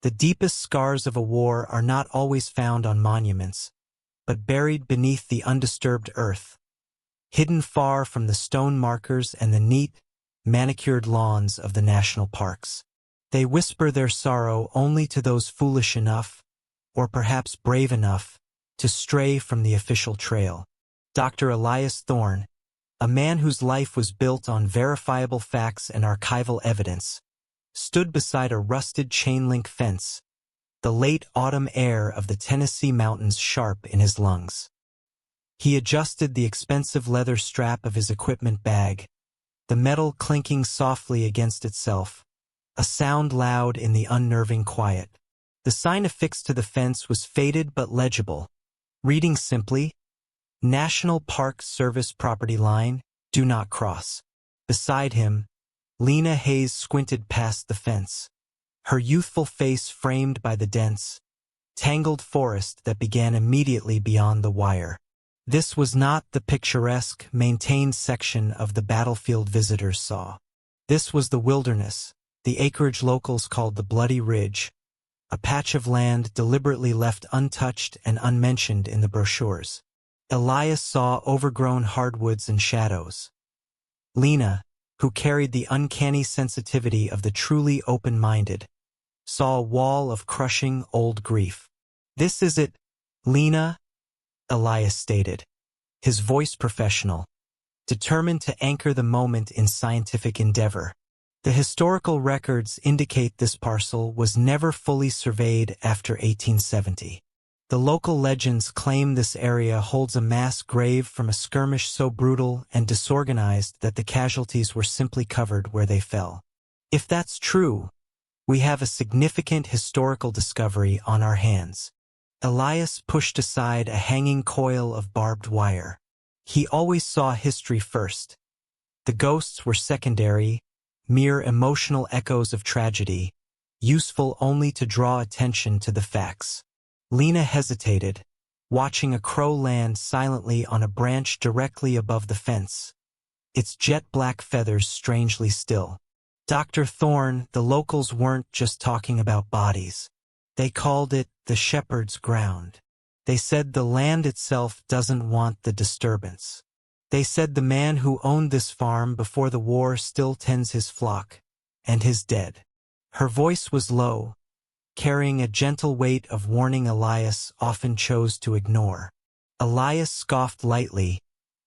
The deepest scars of a war are not always found on monuments, but buried beneath the undisturbed earth, hidden far from the stone markers and the neat, manicured lawns of the national parks. They whisper their sorrow only to those foolish enough, or perhaps brave enough, to stray from the official trail. Dr. Elias Thorne, a man whose life was built on verifiable facts and archival evidence, stood beside a rusted chain-link fence, the late autumn air of the Tennessee mountains sharp in his lungs. He adjusted the expensive leather strap of his equipment bag, the metal clinking softly against itself, a sound loud in the unnerving quiet. The sign affixed to the fence was faded but legible, reading simply, National Park Service Property Line, Do Not Cross. Beside him, Lena Hayes squinted past the fence, her youthful face framed by the dense, tangled forest that began immediately beyond the wire. This was not the picturesque, maintained section of the battlefield visitors saw. This was the wilderness, the acreage locals called the Bloody Ridge, a patch of land deliberately left untouched and unmentioned in the brochures. Elias saw overgrown hardwoods and shadows. Lena, who carried the uncanny sensitivity of the truly open-minded, saw a wall of crushing old grief. "This is it, Lena," Elias stated, his voice professional, determined to anchor the moment in scientific endeavor. The historical records indicate this parcel was never fully surveyed after 1870. The local legends claim this area holds a mass grave from a skirmish so brutal and disorganized that the casualties were simply covered where they fell. If that's true, we have a significant historical discovery on our hands. Elias pushed aside a hanging coil of barbed wire. He always saw history first. The ghosts were secondary, mere emotional echoes of tragedy, useful only to draw attention to the facts. Lena hesitated, watching a crow land silently on a branch directly above the fence, its jet-black feathers strangely still. Dr. Thorne, the locals weren't just talking about bodies. They called it the shepherd's ground. They said the land itself doesn't want the disturbance. They said the man who owned this farm before the war still tends his flock, and his dead. Her voice was low, carrying a gentle weight of warning Elias often chose to ignore. Elias scoffed lightly,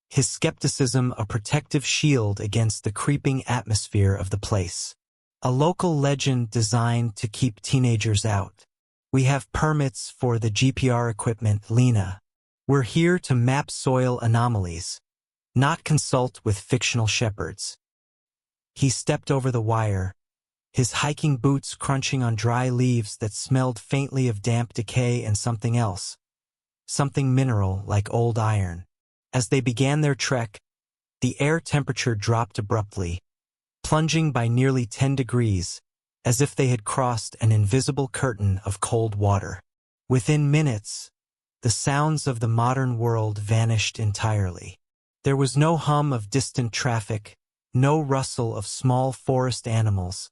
his skepticism a protective shield against the creeping atmosphere of the place. A local legend designed to keep teenagers out. "We have permits for the GPR equipment, Lena. We're here to map soil anomalies, not consult with fictional shepherds." He stepped over the wire, his hiking boots crunching on dry leaves that smelled faintly of damp decay and something else, something mineral like old iron. As they began their trek, the air temperature dropped abruptly, plunging by nearly 10 degrees, as if they had crossed an invisible curtain of cold water. Within minutes, the sounds of the modern world vanished entirely. There was no hum of distant traffic, no rustle of small forest animals,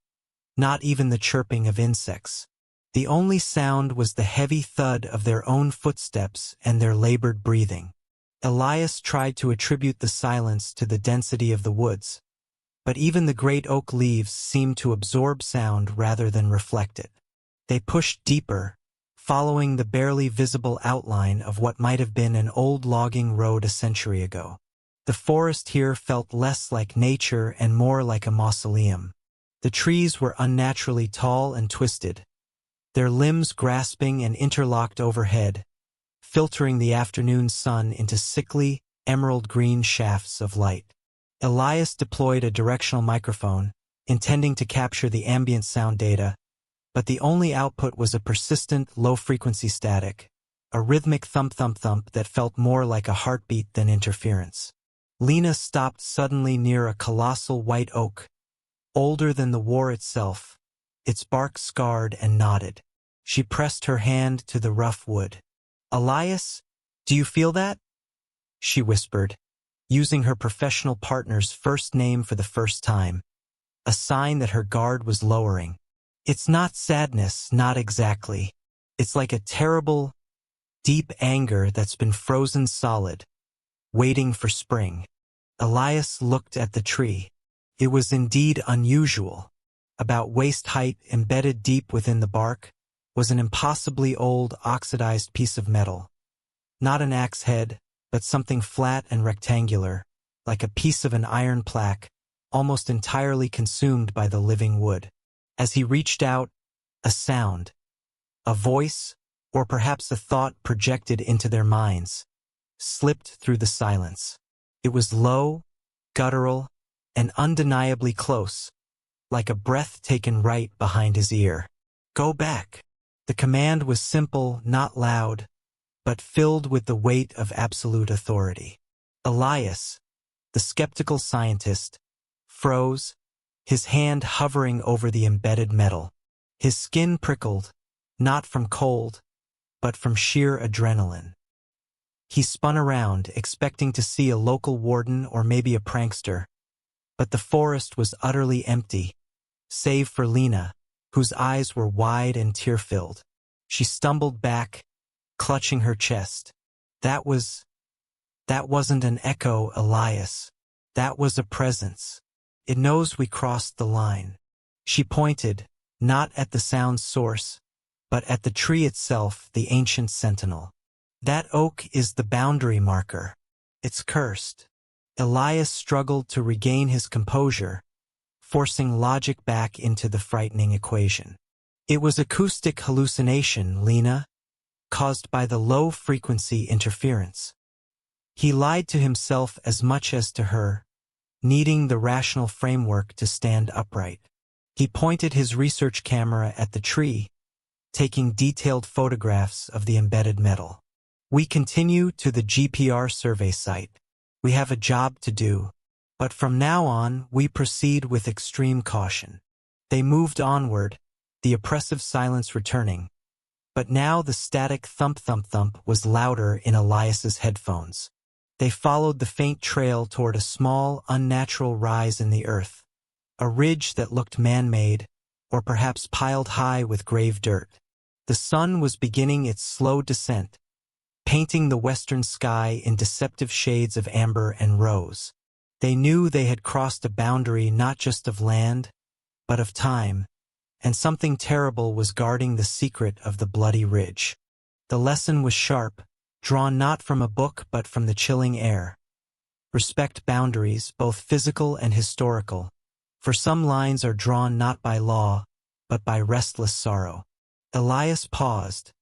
not even the chirping of insects. The only sound was the heavy thud of their own footsteps and their labored breathing. Elias tried to attribute the silence to the density of the woods, but even the great oak leaves seemed to absorb sound rather than reflect it. They pushed deeper, following the barely visible outline of what might have been an old logging road a century ago. The forest here felt less like nature and more like a mausoleum. The trees were unnaturally tall and twisted, their limbs grasping and interlocked overhead, filtering the afternoon sun into sickly, emerald-green shafts of light. Elias deployed a directional microphone, intending to capture the ambient sound data, but the only output was a persistent, low-frequency static, a rhythmic thump-thump-thump that felt more like a heartbeat than interference. Lena stopped suddenly near a colossal white oak, older than the war itself, its bark scarred and knotted. She pressed her hand to the rough wood. "Elias, do you feel that?" she whispered, using her professional partner's first name for the first time, a sign that her guard was lowering. It's not sadness, not exactly. It's like a terrible, deep anger that's been frozen solid, waiting for spring. Elias looked at the tree. It was indeed unusual. About waist height, embedded deep within the bark, was an impossibly old, oxidized piece of metal. Not an axe head, but something flat and rectangular, like a piece of an iron plaque, almost entirely consumed by the living wood. As he reached out, a sound, a voice, or perhaps a thought projected into their minds, slipped through the silence. It was low, guttural, and undeniably close, like a breath taken right behind his ear. Go back. The command was simple, not loud, but filled with the weight of absolute authority. Elias, the skeptical scientist, froze, his hand hovering over the embedded metal. His skin prickled, not from cold, but from sheer adrenaline. He spun around, expecting to see a local warden or maybe a prankster, but the forest was utterly empty, save for Lena, whose eyes were wide and tear-filled. She stumbled back, clutching her chest. That wasn't an echo, Elias. That was a presence. It knows we crossed the line. She pointed, not at the sound's source, but at the tree itself, the ancient sentinel. That oak is the boundary marker. It's cursed. Elias struggled to regain his composure, forcing logic back into the frightening equation. It was acoustic hallucination, Lena, caused by the low-frequency interference. He lied to himself as much as to her, needing the rational framework to stand upright. He pointed his research camera at the tree, taking detailed photographs of the embedded metal. We continue to the GPR survey site. We have a job to do, but from now on we proceed with extreme caution. They moved onward, the oppressive silence returning, but now the static thump-thump-thump was louder in Elias's headphones. They followed the faint trail toward a small, unnatural rise in the earth, a ridge that looked man-made, or perhaps piled high with grave dirt. The sun was beginning its slow descent, painting the western sky in deceptive shades of amber and rose. They knew they had crossed a boundary not just of land, but of time, and something terrible was guarding the secret of the bloody ridge. The lesson was sharp, drawn not from a book but from the chilling air. Respect boundaries, both physical and historical, for some lines are drawn not by law, but by restless sorrow. Elias paused,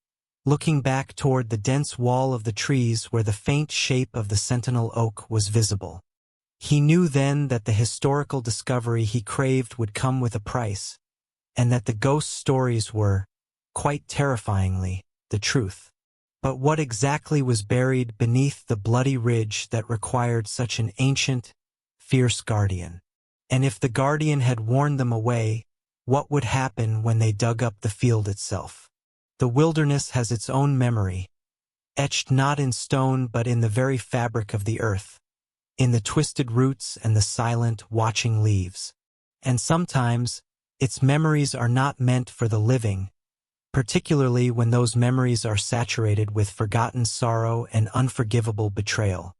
looking back toward the dense wall of the trees where the faint shape of the sentinel oak was visible. He knew then that the historical discovery he craved would come with a price, and that the ghost stories were, quite terrifyingly, the truth. But what exactly was buried beneath the bloody ridge that required such an ancient, fierce guardian? And if the guardian had warned them away, what would happen when they dug up the field itself? The wilderness has its own memory, etched not in stone but in the very fabric of the earth, in the twisted roots and the silent, watching leaves. And sometimes, its memories are not meant for the living, particularly when those memories are saturated with forgotten sorrow and unforgivable betrayal.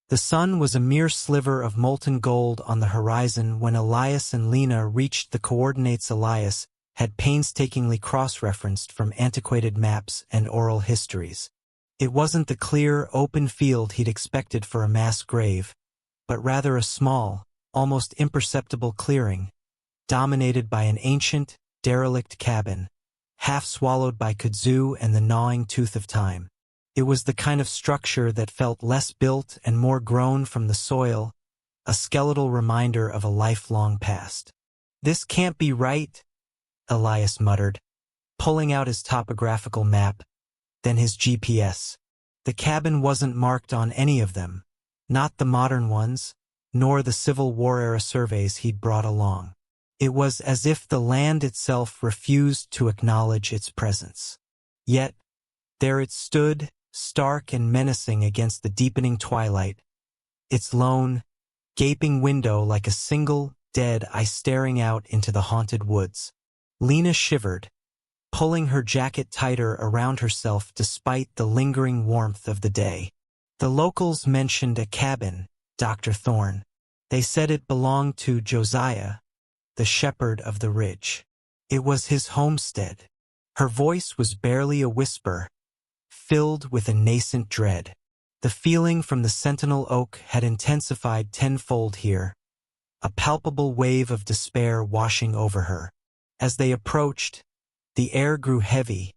The sun was a mere sliver of molten gold on the horizon when Elias and Lena reached the coordinates Elias had painstakingly cross-referenced from antiquated maps and oral histories. It wasn't the clear, open field he'd expected for a mass grave, but rather a small, almost imperceptible clearing, dominated by an ancient, derelict cabin, half swallowed by kudzu and the gnawing tooth of time. It was the kind of structure that felt less built and more grown from the soil, a skeletal reminder of a lifelong past. "This can't be right," Elias muttered, pulling out his topographical map, then his GPS. The cabin wasn't marked on any of them, not the modern ones, nor the Civil War-era surveys he'd brought along. It was as if the land itself refused to acknowledge its presence. Yet, there it stood, stark and menacing against the deepening twilight, its lone, gaping window like a single, dead eye staring out into the haunted woods. Lena shivered, pulling her jacket tighter around herself despite the lingering warmth of the day. The locals mentioned a cabin, Dr. Thorne. They said it belonged to Josiah, the shepherd of the ridge. It was his homestead. Her voice was barely a whisper, filled with a nascent dread. The feeling from the sentinel oak had intensified tenfold here, a palpable wave of despair washing over her. As they approached, the air grew heavy,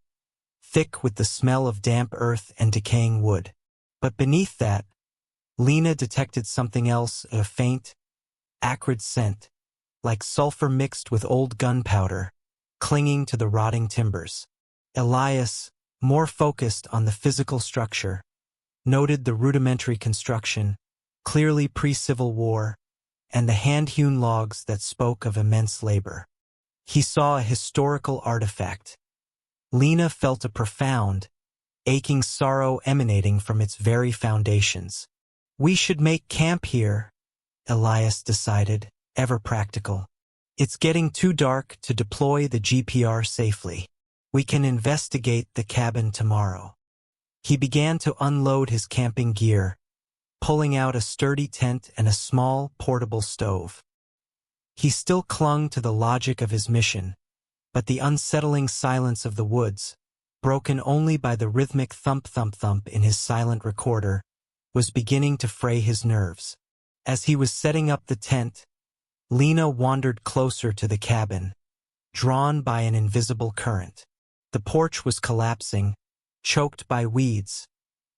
thick with the smell of damp earth and decaying wood. But beneath that, Lena detected something else, a faint, acrid scent, like sulfur mixed with old gunpowder, clinging to the rotting timbers. Elias, more focused on the physical structure, noted the rudimentary construction, clearly pre-Civil War, and the hand-hewn logs that spoke of immense labor. He saw a historical artifact. Lena felt a profound, aching sorrow emanating from its very foundations. "We should make camp here," Elias decided, ever practical. "It's getting too dark to deploy the GPR safely. We can investigate the cabin tomorrow." He began to unload his camping gear, pulling out a sturdy tent and a small, portable stove. He still clung to the logic of his mission, but the unsettling silence of the woods, broken only by the rhythmic thump-thump-thump in his silent recorder, was beginning to fray his nerves. As he was setting up the tent, Lena wandered closer to the cabin, drawn by an invisible current. The porch was collapsing, choked by weeds,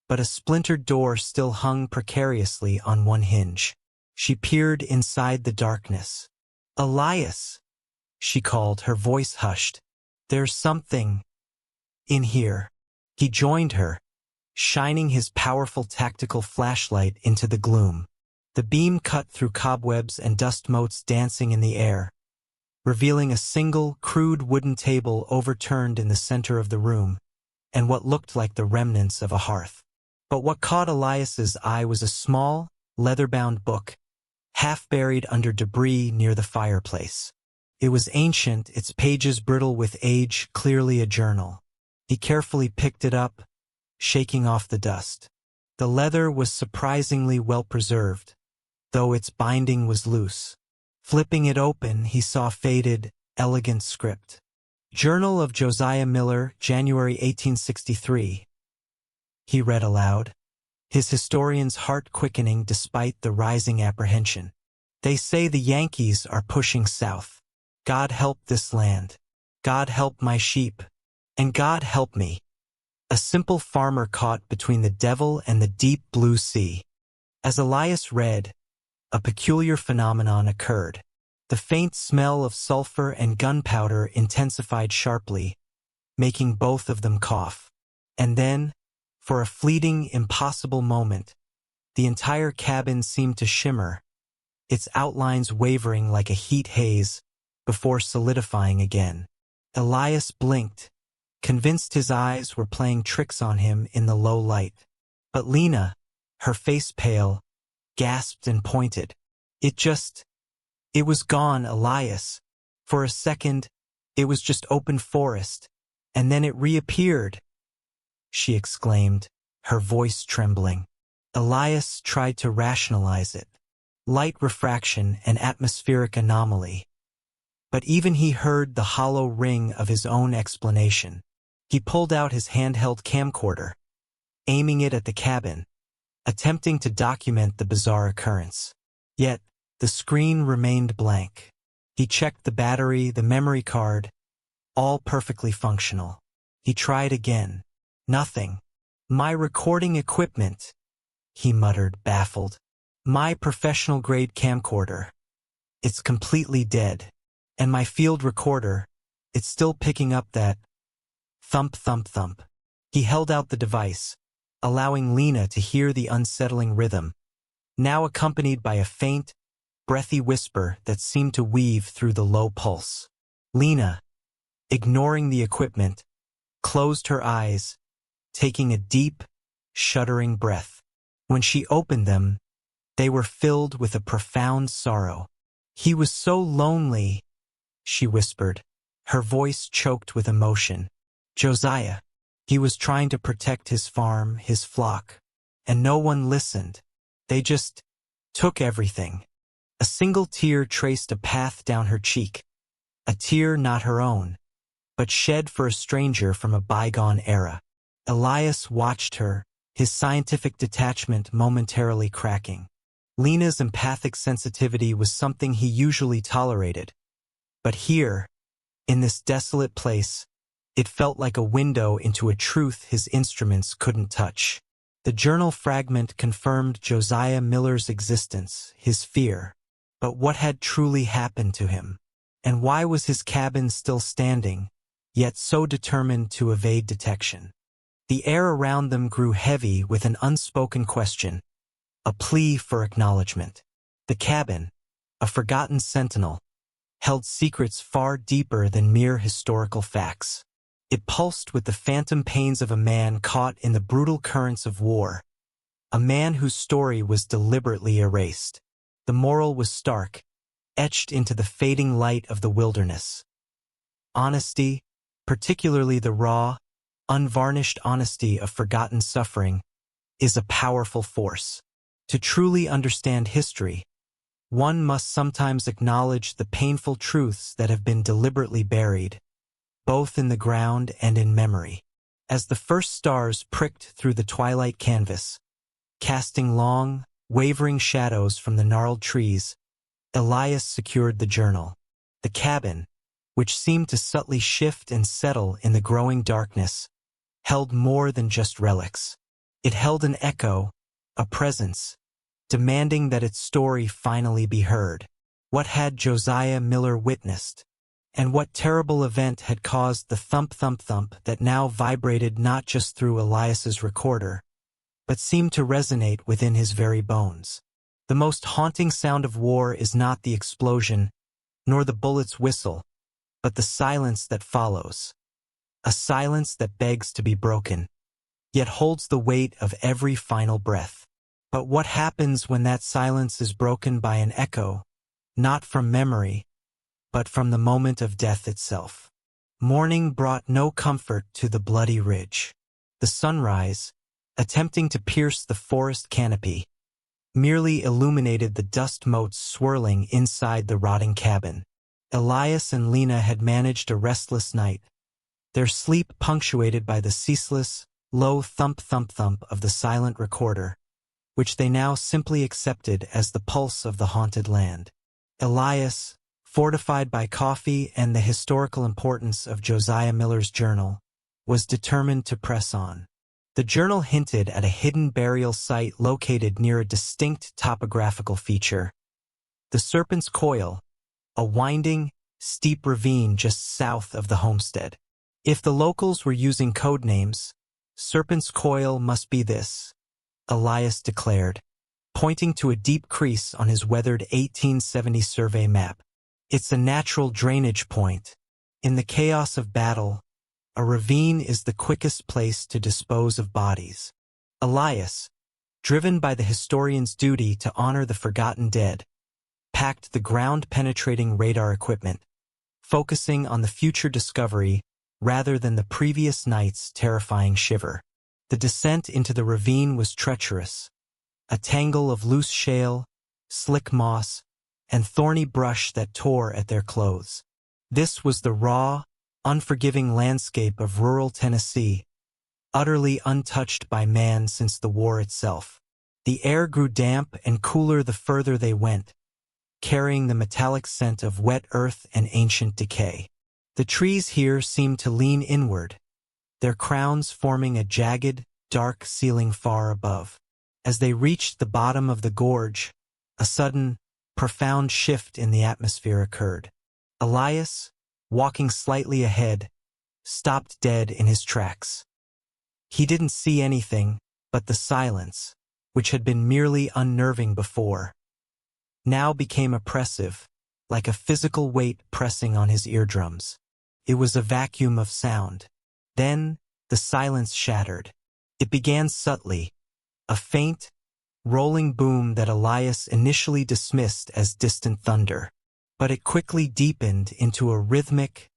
but a splintered door still hung precariously on one hinge. She peered inside the darkness. "Elias," she called, her voice hushed. "There's something in here." He joined her, shining his powerful tactical flashlight into the gloom. The beam cut through cobwebs and dust motes dancing in the air, revealing a single, crude wooden table overturned in the center of the room, and what looked like the remnants of a hearth. But what caught Elias's eye was a small, leather-bound book, half buried under debris near the fireplace. It was ancient, its pages brittle with age, clearly a journal. He carefully picked it up, shaking off the dust. The leather was surprisingly well preserved, though its binding was loose. Flipping it open, he saw faded, elegant script. "Journal of Josiah Miller, January 1863. He read aloud, his historian's heart quickening despite the rising apprehension. "They say the Yankees are pushing south. God help this land. God help my sheep. And God help me. A simple farmer caught between the devil and the deep blue sea." As Elias read, a peculiar phenomenon occurred. The faint smell of sulfur and gunpowder intensified sharply, making both of them cough. And then, for a fleeting, impossible moment, the entire cabin seemed to shimmer, its outlines wavering like a heat haze, before solidifying again. Elias blinked, convinced his eyes were playing tricks on him in the low light. But Lena, her face pale, gasped and pointed. It was gone, Elias. For a second, it was just open forest, and then it reappeared," she exclaimed, her voice trembling. Elias tried to rationalize it. Light refraction and atmospheric anomaly. But even he heard the hollow ring of his own explanation. He pulled out his handheld camcorder, aiming it at the cabin, attempting to document the bizarre occurrence. Yet, the screen remained blank. He checked the battery, the memory card, all perfectly functional. He tried again. Nothing. "My recording equipment," he muttered, baffled. "My professional-grade camcorder. It's completely dead. And my field recorder, it's still picking up that thump, thump, thump." He held out the device, allowing Lena to hear the unsettling rhythm, now accompanied by a faint, breathy whisper that seemed to weave through the low pulse. Lena, ignoring the equipment, closed her eyes, taking a deep, shuddering breath. When she opened them, they were filled with a profound sorrow. "He was so lonely," she whispered, her voice choked with emotion. Josiah. He was trying to protect his farm, his flock. And no one listened. They just took everything. A single tear traced a path down her cheek. A tear not her own, but shed for a stranger from a bygone era. Elias watched her, his scientific detachment momentarily cracking. Lena's empathic sensitivity was something he usually tolerated. But here, in this desolate place, it felt like a window into a truth his instruments couldn't touch. The journal fragment confirmed Josiah Miller's existence, his fear. But what had truly happened to him? And why was his cabin still standing, yet so determined to evade detection? The air around them grew heavy with an unspoken question, a plea for acknowledgement. The cabin, a forgotten sentinel, held secrets far deeper than mere historical facts. It pulsed with the phantom pains of a man caught in the brutal currents of war, a man whose story was deliberately erased. The moral was stark, etched into the fading light of the wilderness. Honesty, particularly the raw, unvarnished honesty of forgotten suffering, is a powerful force. To truly understand history, one must sometimes acknowledge the painful truths that have been deliberately buried, both in the ground and in memory. As the first stars pricked through the twilight canvas, casting long, wavering shadows from the gnarled trees, Elias secured the journal. The cabin, which seemed to subtly shift and settle in the growing darkness, held more than just relics. It held an echo, a presence, demanding that its story finally be heard. What had Josiah Miller witnessed? And what terrible event had caused the thump-thump-thump that now vibrated not just through Elias's recorder, but seemed to resonate within his very bones? The most haunting sound of war is not the explosion, nor the bullet's whistle, but the silence that follows. A silence that begs to be broken, yet holds the weight of every final breath. But what happens when that silence is broken by an echo, not from memory, but from the moment of death itself? Morning brought no comfort to the bloody ridge. The sunrise, attempting to pierce the forest canopy, merely illuminated the dust motes swirling inside the rotting cabin. Elias and Lena had managed a restless night, their sleep punctuated by the ceaseless, low thump-thump-thump of the silent recorder, which they now simply accepted as the pulse of the haunted land. Elias, fortified by coffee and the historical importance of Josiah Miller's journal, was determined to press on. The journal hinted at a hidden burial site located near a distinct topographical feature. The Serpent's Coil, a winding, steep ravine just south of the homestead. If the locals were using code names, Serpent's Coil must be this, Elias declared, pointing to a deep crease on his weathered 1870 survey map. It's a natural drainage point. In the chaos of battle, a ravine is the quickest place to dispose of bodies. Elias, driven by the historian's duty to honor the forgotten dead, packed the ground-penetrating radar equipment, focusing on the future discovery rather than the previous night's terrifying shiver. The descent into the ravine was treacherous, a tangle of loose shale, slick moss, and thorny brush that tore at their clothes. This was the raw, unforgiving landscape of rural Tennessee, utterly untouched by man since the war itself. The air grew damp and cooler the further they went, carrying the metallic scent of wet earth and ancient decay. The trees here seemed to lean inward, their crowns forming a jagged, dark ceiling far above. As they reached the bottom of the gorge, a sudden, profound shift in the atmosphere occurred. Elias, walking slightly ahead, stopped dead in his tracks. He didn't see anything but the silence, which had been merely unnerving before, now became oppressive, like a physical weight pressing on his eardrums. It was a vacuum of sound. Then, the silence shattered. It began subtly, a faint, rolling boom that Elias initially dismissed as distant thunder. But it quickly deepened into a rhythmic,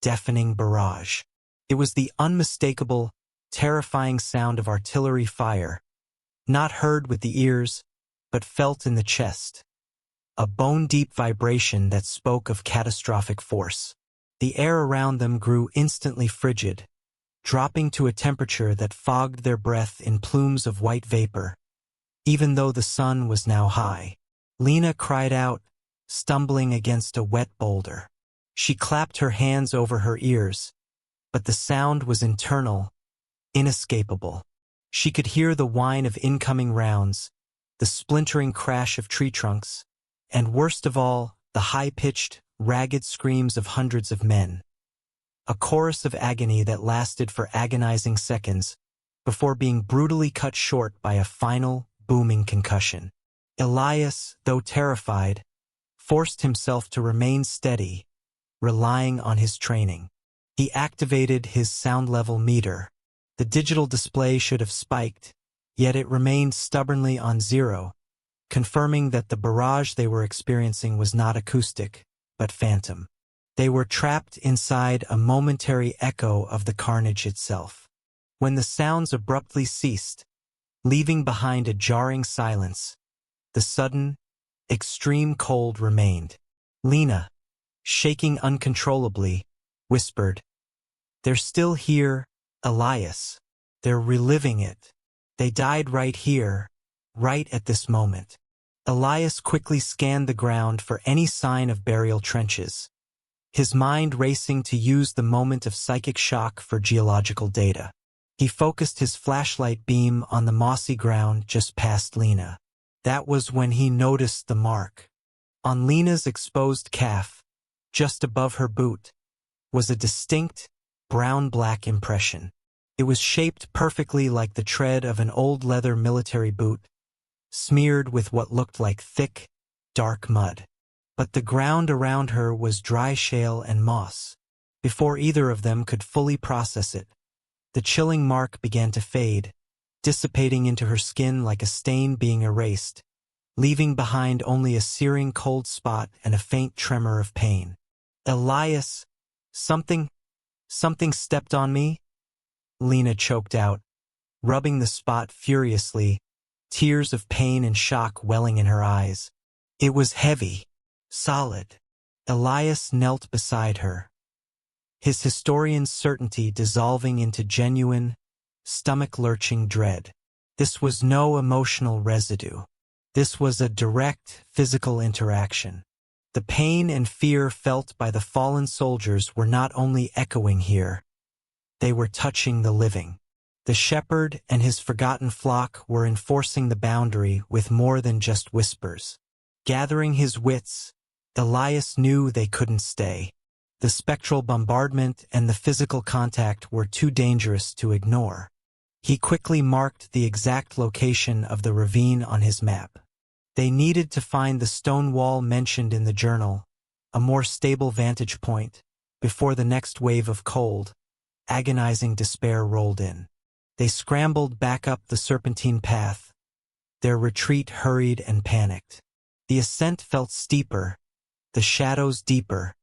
deafening barrage. It was the unmistakable, terrifying sound of artillery fire, not heard with the ears, but felt in the chest. A bone-deep vibration that spoke of catastrophic force. The air around them grew instantly frigid, dropping to a temperature that fogged their breath in plumes of white vapor, even though the sun was now high. Lena cried out, stumbling against a wet boulder. She clapped her hands over her ears, but the sound was internal, inescapable. She could hear the whine of incoming rounds, the splintering crash of tree trunks, and worst of all, the high-pitched, ragged screams of hundreds of men. A chorus of agony that lasted for agonizing seconds before being brutally cut short by a final, booming concussion. Elias, though terrified, forced himself to remain steady, relying on his training. He activated his sound level meter. The digital display should have spiked, yet it remained stubbornly on 0, confirming that the barrage they were experiencing was not acoustic, but phantom. They were trapped inside a momentary echo of the carnage itself. When the sounds abruptly ceased, leaving behind a jarring silence, the sudden, extreme cold remained. Lena, shaking uncontrollably, whispered, "They're still here, Elias. They're reliving it. They died right here, right at this moment." Elias quickly scanned the ground for any sign of burial trenches, his mind racing to use the moment of psychic shock for geological data. He focused his flashlight beam on the mossy ground just past Lena. That was when he noticed the mark. On Lena's exposed calf, just above her boot, was a distinct, brown-black impression. It was shaped perfectly like the tread of an old leather military boot, smeared with what looked like thick, dark mud. But the ground around her was dry shale and moss. Before either of them could fully process it, the chilling mark began to fade, dissipating into her skin like a stain being erased, leaving behind only a searing cold spot and a faint tremor of pain. "Elias, something stepped on me?" Lena choked out, rubbing the spot furiously, tears of pain and shock welling in her eyes. It was heavy, solid. Elias knelt beside her, his historian's certainty dissolving into genuine, stomach-lurching dread. This was no emotional residue. This was a direct, physical interaction. The pain and fear felt by the fallen soldiers were not only echoing here, they were touching the living. The shepherd and his forgotten flock were enforcing the boundary with more than just whispers. Gathering his wits, Elias knew they couldn't stay. The spectral bombardment and the physical contact were too dangerous to ignore. He quickly marked the exact location of the ravine on his map. They needed to find the stone wall mentioned in the journal, a more stable vantage point, before the next wave of cold, agonizing despair rolled in. They scrambled back up the serpentine path, their retreat hurried and panicked. The ascent felt steeper, the shadows deeper,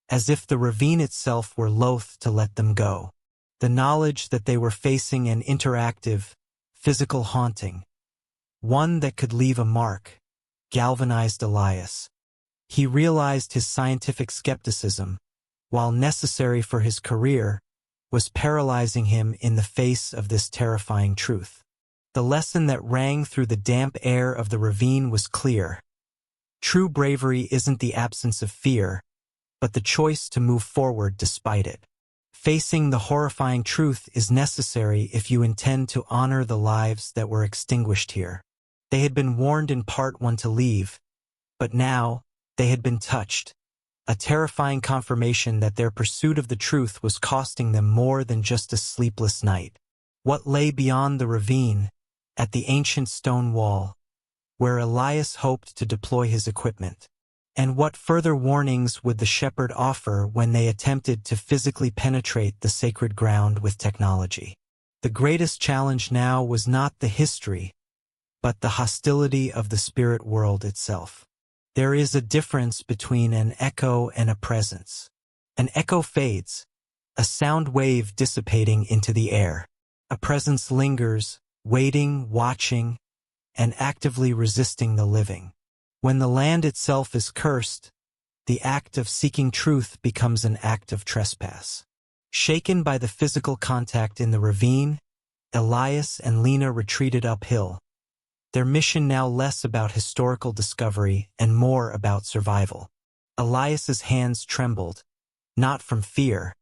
as if the ravine itself were loath to let them go. The knowledge that they were facing an interactive, physical haunting, one that could leave a mark, galvanized Elias. He realized his scientific skepticism, while necessary for his career, was paralyzing him in the face of this terrifying truth. The lesson that rang through the damp air of the ravine was clear. True bravery isn't the absence of fear, but the choice to move forward despite it. Facing the horrifying truth is necessary if you intend to honor the lives that were extinguished here. They had been warned in part one to leave, but now they had been touched. A terrifying confirmation that their pursuit of the truth was costing them more than just a sleepless night. What lay beyond the ravine, at the ancient stone wall, where Elias hoped to deploy his equipment? And what further warnings would the shepherd offer when they attempted to physically penetrate the sacred ground with technology? The greatest challenge now was not the history, but the hostility of the spirit world itself. There is a difference between an echo and a presence. An echo fades, a sound wave dissipating into the air. A presence lingers, waiting, watching, and actively resisting the living. When the land itself is cursed, the act of seeking truth becomes an act of trespass. Shaken by the physical contact in the ravine, Elias and Lena retreated uphill, their mission now less about historical discovery and more about survival. Elias's hands trembled, not from fear,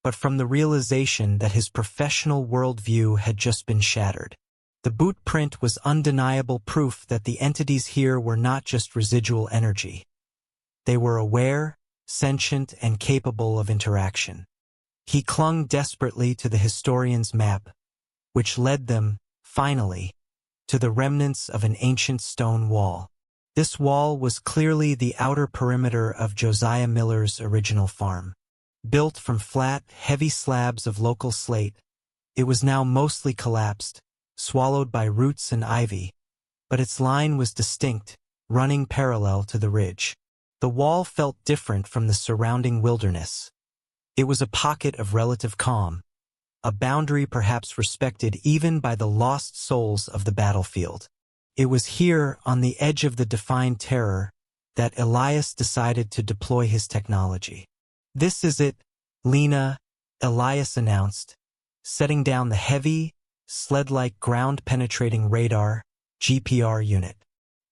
but from the realization that his professional worldview had just been shattered. The boot print was undeniable proof that the entities here were not just residual energy. They were aware, sentient, and capable of interaction. He clung desperately to the historian's map, which led them, finally, to the remnants of an ancient stone wall. This wall was clearly the outer perimeter of Josiah Miller's original farm. Built from flat, heavy slabs of local slate, it was now mostly collapsed, swallowed by roots and ivy, but its line was distinct, running parallel to the ridge. The wall felt different from the surrounding wilderness. It was a pocket of relative calm, a boundary perhaps respected even by the lost souls of the battlefield. It was here, on the edge of the defined terror, that Elias decided to deploy his technology. "This is it, Lena," Elias announced, setting down the heavy, sled-like ground-penetrating radar, GPR unit.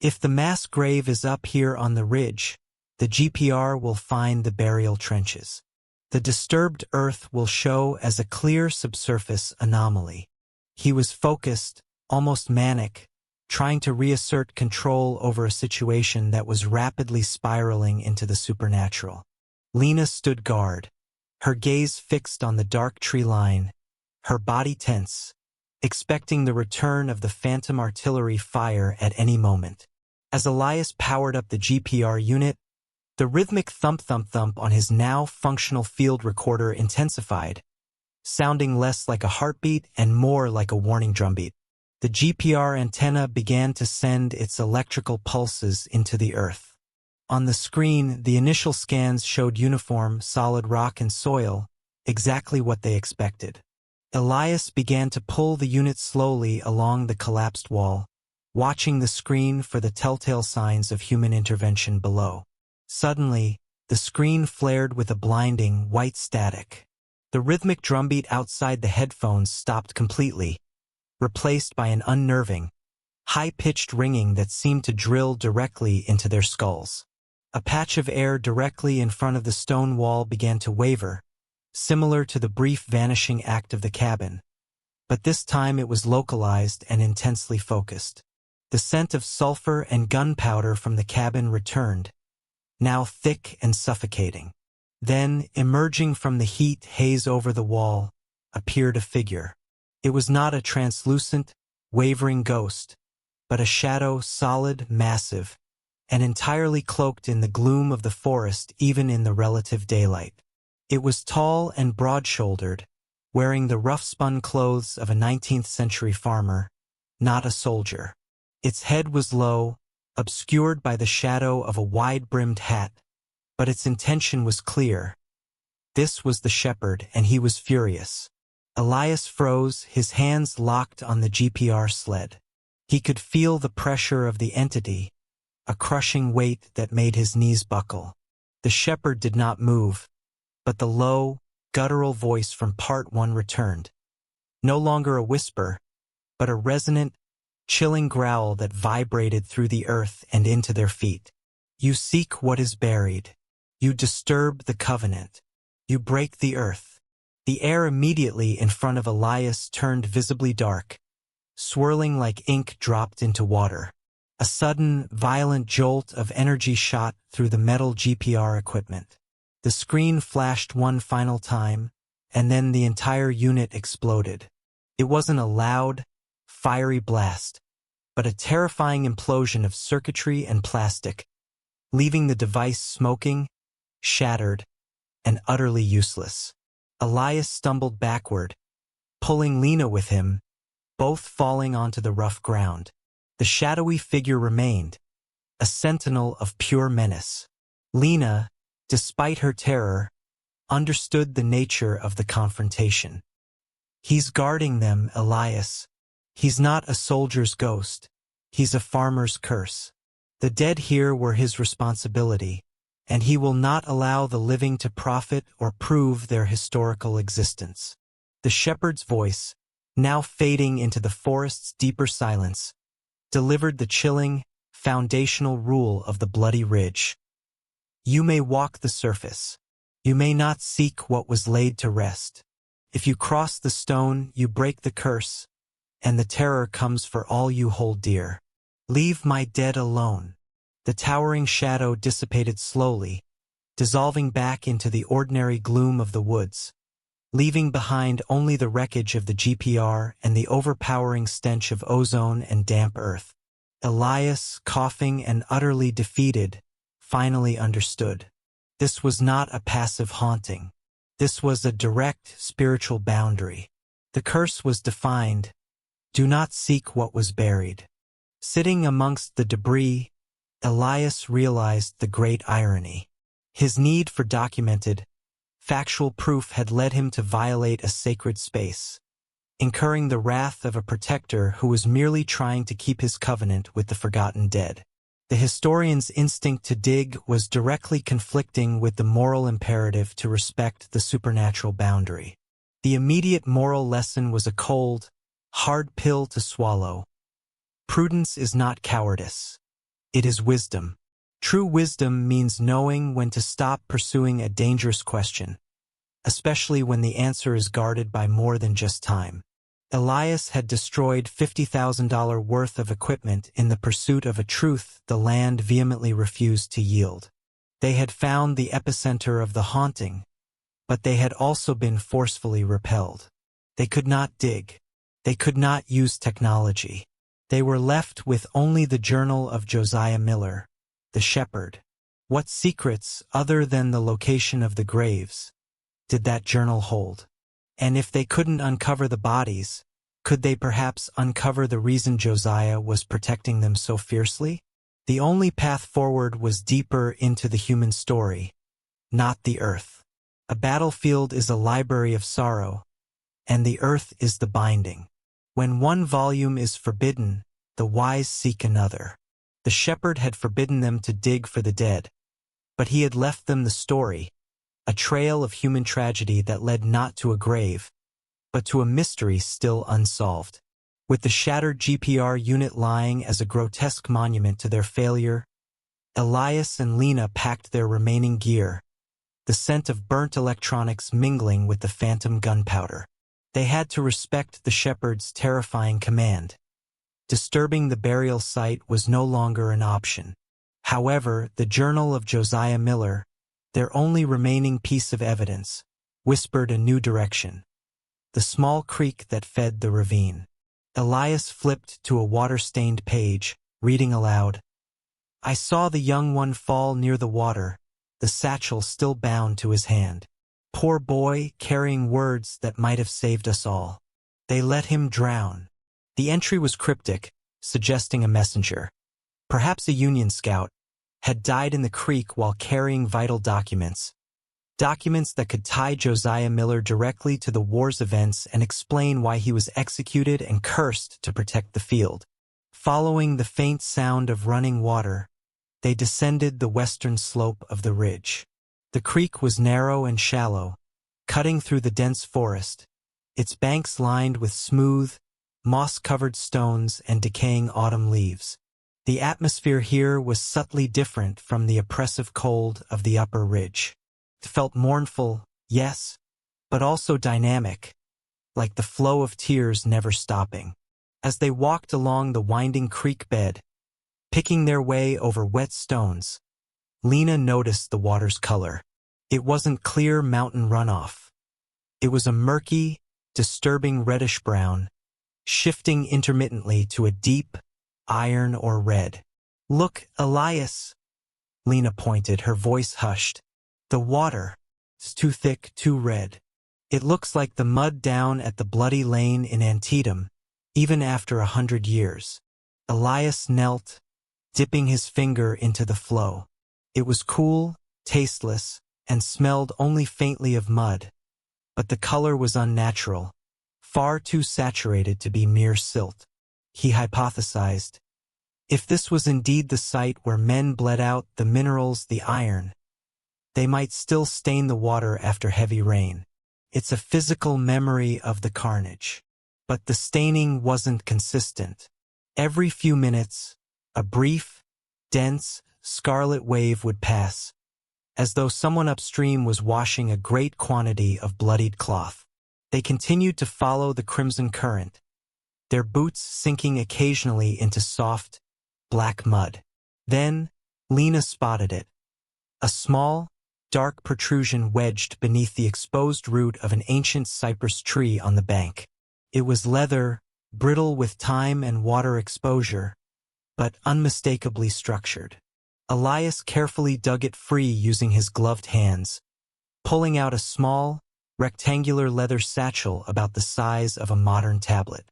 "If the mass grave is up here on the ridge, the GPR will find the burial trenches. The disturbed earth will show as a clear subsurface anomaly." He was focused, almost manic, trying to reassert control over a situation that was rapidly spiraling into the supernatural. Lena stood guard, her gaze fixed on the dark tree line, her body tense, expecting the return of the phantom artillery fire at any moment. As Elias powered up the GPR unit, the rhythmic thump-thump-thump on his now functional field recorder intensified, sounding less like a heartbeat and more like a warning drumbeat. The GPR antenna began to send its electrical pulses into the earth. On the screen, the initial scans showed uniform, solid rock and soil, exactly what they expected. Elias began to pull the unit slowly along the collapsed wall, watching the screen for the telltale signs of human intervention below. Suddenly, the screen flared with a blinding, white static. The rhythmic drumbeat outside the headphones stopped completely, replaced by an unnerving, high-pitched ringing that seemed to drill directly into their skulls. A patch of air directly in front of the stone wall began to waver, similar to the brief vanishing act of the cabin. But this time it was localized and intensely focused. The scent of sulfur and gunpowder from the cabin returned, now thick and suffocating. Then, emerging from the heat haze over the wall, appeared a figure. It was not a translucent, wavering ghost, but a shadow solid, massive, and entirely cloaked in the gloom of the forest even in the relative daylight. It was tall and broad-shouldered, wearing the rough-spun clothes of a 19th-century farmer, not a soldier. Its head was low, obscured by the shadow of a wide-brimmed hat, but its intention was clear. This was the shepherd, and he was furious. Elias froze, his hands locked on the GPR sled. He could feel the pressure of the entity, a crushing weight that made his knees buckle. The shepherd did not move, but the low, guttural voice from Part 1 returned. No longer a whisper, but a resonant, chilling growl that vibrated through the earth and into their feet. "You seek what is buried. You disturb the covenant. You break the earth." The air immediately in front of Elias turned visibly dark, swirling like ink dropped into water. A sudden, violent jolt of energy shot through the metal GPR equipment. The screen flashed one final time, and then the entire unit exploded. It wasn't a loud, fiery blast, but a terrifying implosion of circuitry and plastic, leaving the device smoking, shattered, and utterly useless. Elias stumbled backward, pulling Lena with him, both falling onto the rough ground. The shadowy figure remained, a sentinel of pure menace. Lena, despite her terror, understood the nature of the confrontation. He's guarding them, Elias. He's not a soldier's ghost. He's a farmer's curse. The dead here were his responsibility, and he will not allow the living to profit or prove their historical existence. The shepherd's voice, now fading into the forest's deeper silence, delivered the chilling, foundational rule of the Bloody Ridge. You may walk the surface. You may not seek what was laid to rest. If you cross the stone, you break the curse, and the terror comes for all you hold dear. Leave my dead alone. The towering shadow dissipated slowly, dissolving back into the ordinary gloom of the woods, leaving behind only the wreckage of the GPR and the overpowering stench of ozone and damp earth. Elias, coughing and utterly defeated, finally understood. This was not a passive haunting. This was a direct spiritual boundary. The curse was defined. Do not seek what was buried. Sitting amongst the debris, Elias realized the great irony. His need for documented, factual proof had led him to violate a sacred space, incurring the wrath of a protector who was merely trying to keep his covenant with the forgotten dead. The historian's instinct to dig was directly conflicting with the moral imperative to respect the supernatural boundary. The immediate moral lesson was a cold, hard pill to swallow. Prudence is not cowardice. It is wisdom. True wisdom means knowing when to stop pursuing a dangerous question, especially when the answer is guarded by more than just time. Elias had destroyed $50,000 worth of equipment in the pursuit of a truth the land vehemently refused to yield. They had found the epicenter of the haunting, but they had also been forcefully repelled. They could not dig. They could not use technology. They were left with only the journal of Josiah Miller, the shepherd. What secrets, other than the location of the graves, did that journal hold? And if they couldn't uncover the bodies, could they perhaps uncover the reason Josiah was protecting them so fiercely? The only path forward was deeper into the human story, not the earth. A battlefield is a library of sorrow, and the earth is the binding. When one volume is forbidden, the wise seek another. The shepherd had forbidden them to dig for the dead, but he had left them the story, a trail of human tragedy that led not to a grave, but to a mystery still unsolved. With the shattered GPR unit lying as a grotesque monument to their failure, Elias and Lena packed their remaining gear, the scent of burnt electronics mingling with the phantom gunpowder. They had to respect the shepherd's terrifying command. Disturbing the burial site was no longer an option. However, the journal of Josiah Miller, their only remaining piece of evidence, whispered a new direction. The small creek that fed the ravine. Elias flipped to a water-stained page, reading aloud. I saw the young one fall near the water, the satchel still bound to his hand. Poor boy, carrying words that might have saved us all. They let him drown. The entry was cryptic, suggesting a messenger, perhaps a Union scout, had died in the creek while carrying vital documents. Documents that could tie Josiah Miller directly to the war's events and explain why he was executed and cursed to protect the field. Following the faint sound of running water, they descended the western slope of the ridge. The creek was narrow and shallow, cutting through the dense forest, its banks lined with smooth, moss-covered stones and decaying autumn leaves. The atmosphere here was subtly different from the oppressive cold of the upper ridge. It felt mournful, yes, but also dynamic, like the flow of tears never stopping. As they walked along the winding creek bed, picking their way over wet stones, Lena noticed the water's color. It wasn't clear mountain runoff. It was a murky, disturbing reddish-brown, shifting intermittently to a deep iron or red. Look, Elias, Lena pointed, her voice hushed. The water is too thick, too red. It looks like the mud down at the bloody lane in Antietam, even after 100 years. Elias knelt, dipping his finger into the flow. It was cool, tasteless, and smelled only faintly of mud, but the color was unnatural, far too saturated to be mere silt. He hypothesized, if this was indeed the site where men bled out the minerals, the iron, they might still stain the water after heavy rain. It's a physical memory of the carnage. But the staining wasn't consistent. Every few minutes, a brief, dense, scarlet wave would pass, as though someone upstream was washing a great quantity of bloodied cloth. They continued to follow the crimson current, their boots sinking occasionally into soft, black mud. Then, Lena spotted it. A small, dark protrusion wedged beneath the exposed root of an ancient cypress tree on the bank. It was leather, brittle with time and water exposure, but unmistakably structured. Elias carefully dug it free using his gloved hands, pulling out a small, rectangular leather satchel about the size of a modern tablet.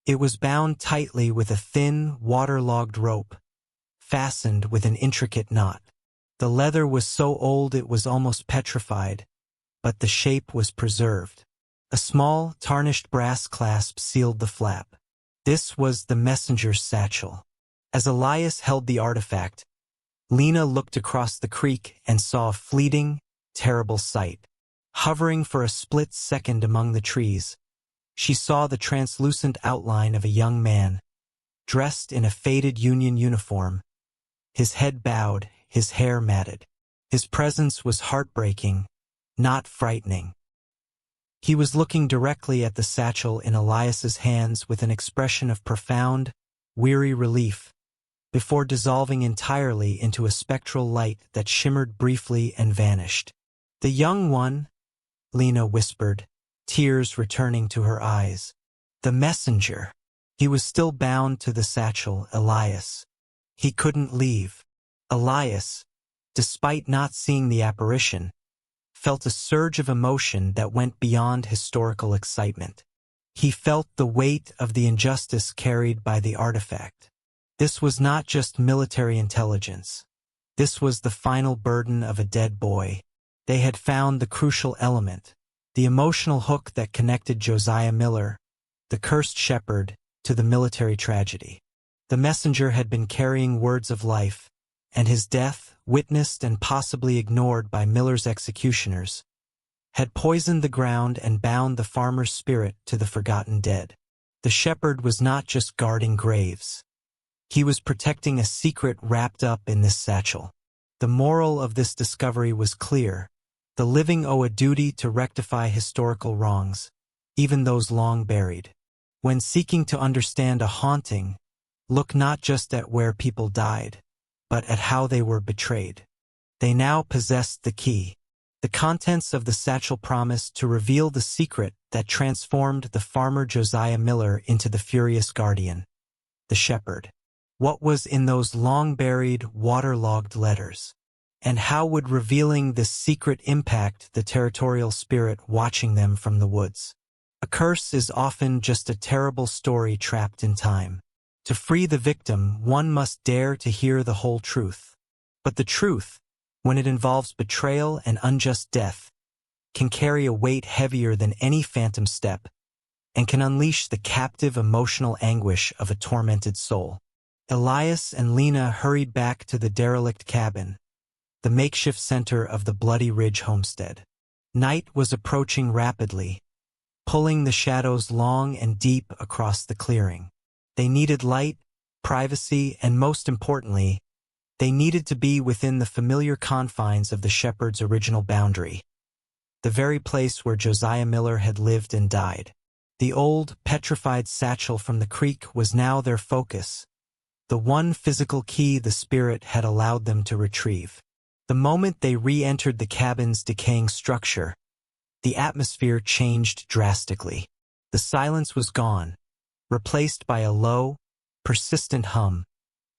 It was bound tightly with a thin, waterlogged rope, fastened with an intricate knot. The leather was so old it was almost petrified, but the shape was preserved. A small, tarnished brass clasp sealed the flap. This was the messenger's satchel. As Elias held the artifact, Lena looked across the creek and saw a fleeting, terrible sight. Hovering for a split second among the trees, she saw the translucent outline of a young man, dressed in a faded Union uniform, his head bowed, his hair matted. His presence was heartbreaking, not frightening. He was looking directly at the satchel in Elias's hands with an expression of profound, weary relief, before dissolving entirely into a spectral light that shimmered briefly and vanished. "The young one," Lena whispered, tears returning to her eyes. "The messenger." He was still bound to the satchel, Elias. He couldn't leave. Elias, despite not seeing the apparition, felt a surge of emotion that went beyond historical excitement. He felt the weight of the injustice carried by the artifact. This was not just military intelligence. This was the final burden of a dead boy. They had found the crucial element, the emotional hook that connected Josiah Miller, the cursed shepherd, to the military tragedy. The messenger had been carrying words of life, and his death, witnessed and possibly ignored by Miller's executioners, had poisoned the ground and bound the farmer's spirit to the forgotten dead. The shepherd was not just guarding graves. He was protecting a secret wrapped up in this satchel. The moral of this discovery was clear. The living owe a duty to rectify historical wrongs, even those long buried. When seeking to understand a haunting, look not just at where people died, but at how they were betrayed. They now possessed the key. The contents of the satchel promised to reveal the secret that transformed the farmer Josiah Miller into the furious guardian, the shepherd. What was in those long-buried, waterlogged letters? And how would revealing this secret impact the territorial spirit watching them from the woods? A curse is often just a terrible story trapped in time. To free the victim, one must dare to hear the whole truth. But the truth, when it involves betrayal and unjust death, can carry a weight heavier than any phantom step, and can unleash the captive emotional anguish of a tormented soul. Elias and Lena hurried back to the derelict cabin, the makeshift center of the Bloody Ridge homestead. Night was approaching rapidly, pulling the shadows long and deep across the clearing. They needed light, privacy, and most importantly, they needed to be within the familiar confines of the shepherd's original boundary, the very place where Josiah Miller had lived and died. The old, petrified satchel from the creek was now their focus, the one physical key the spirit had allowed them to retrieve. The moment they re-entered the cabin's decaying structure, the atmosphere changed drastically. The silence was gone, replaced by a low, persistent hum,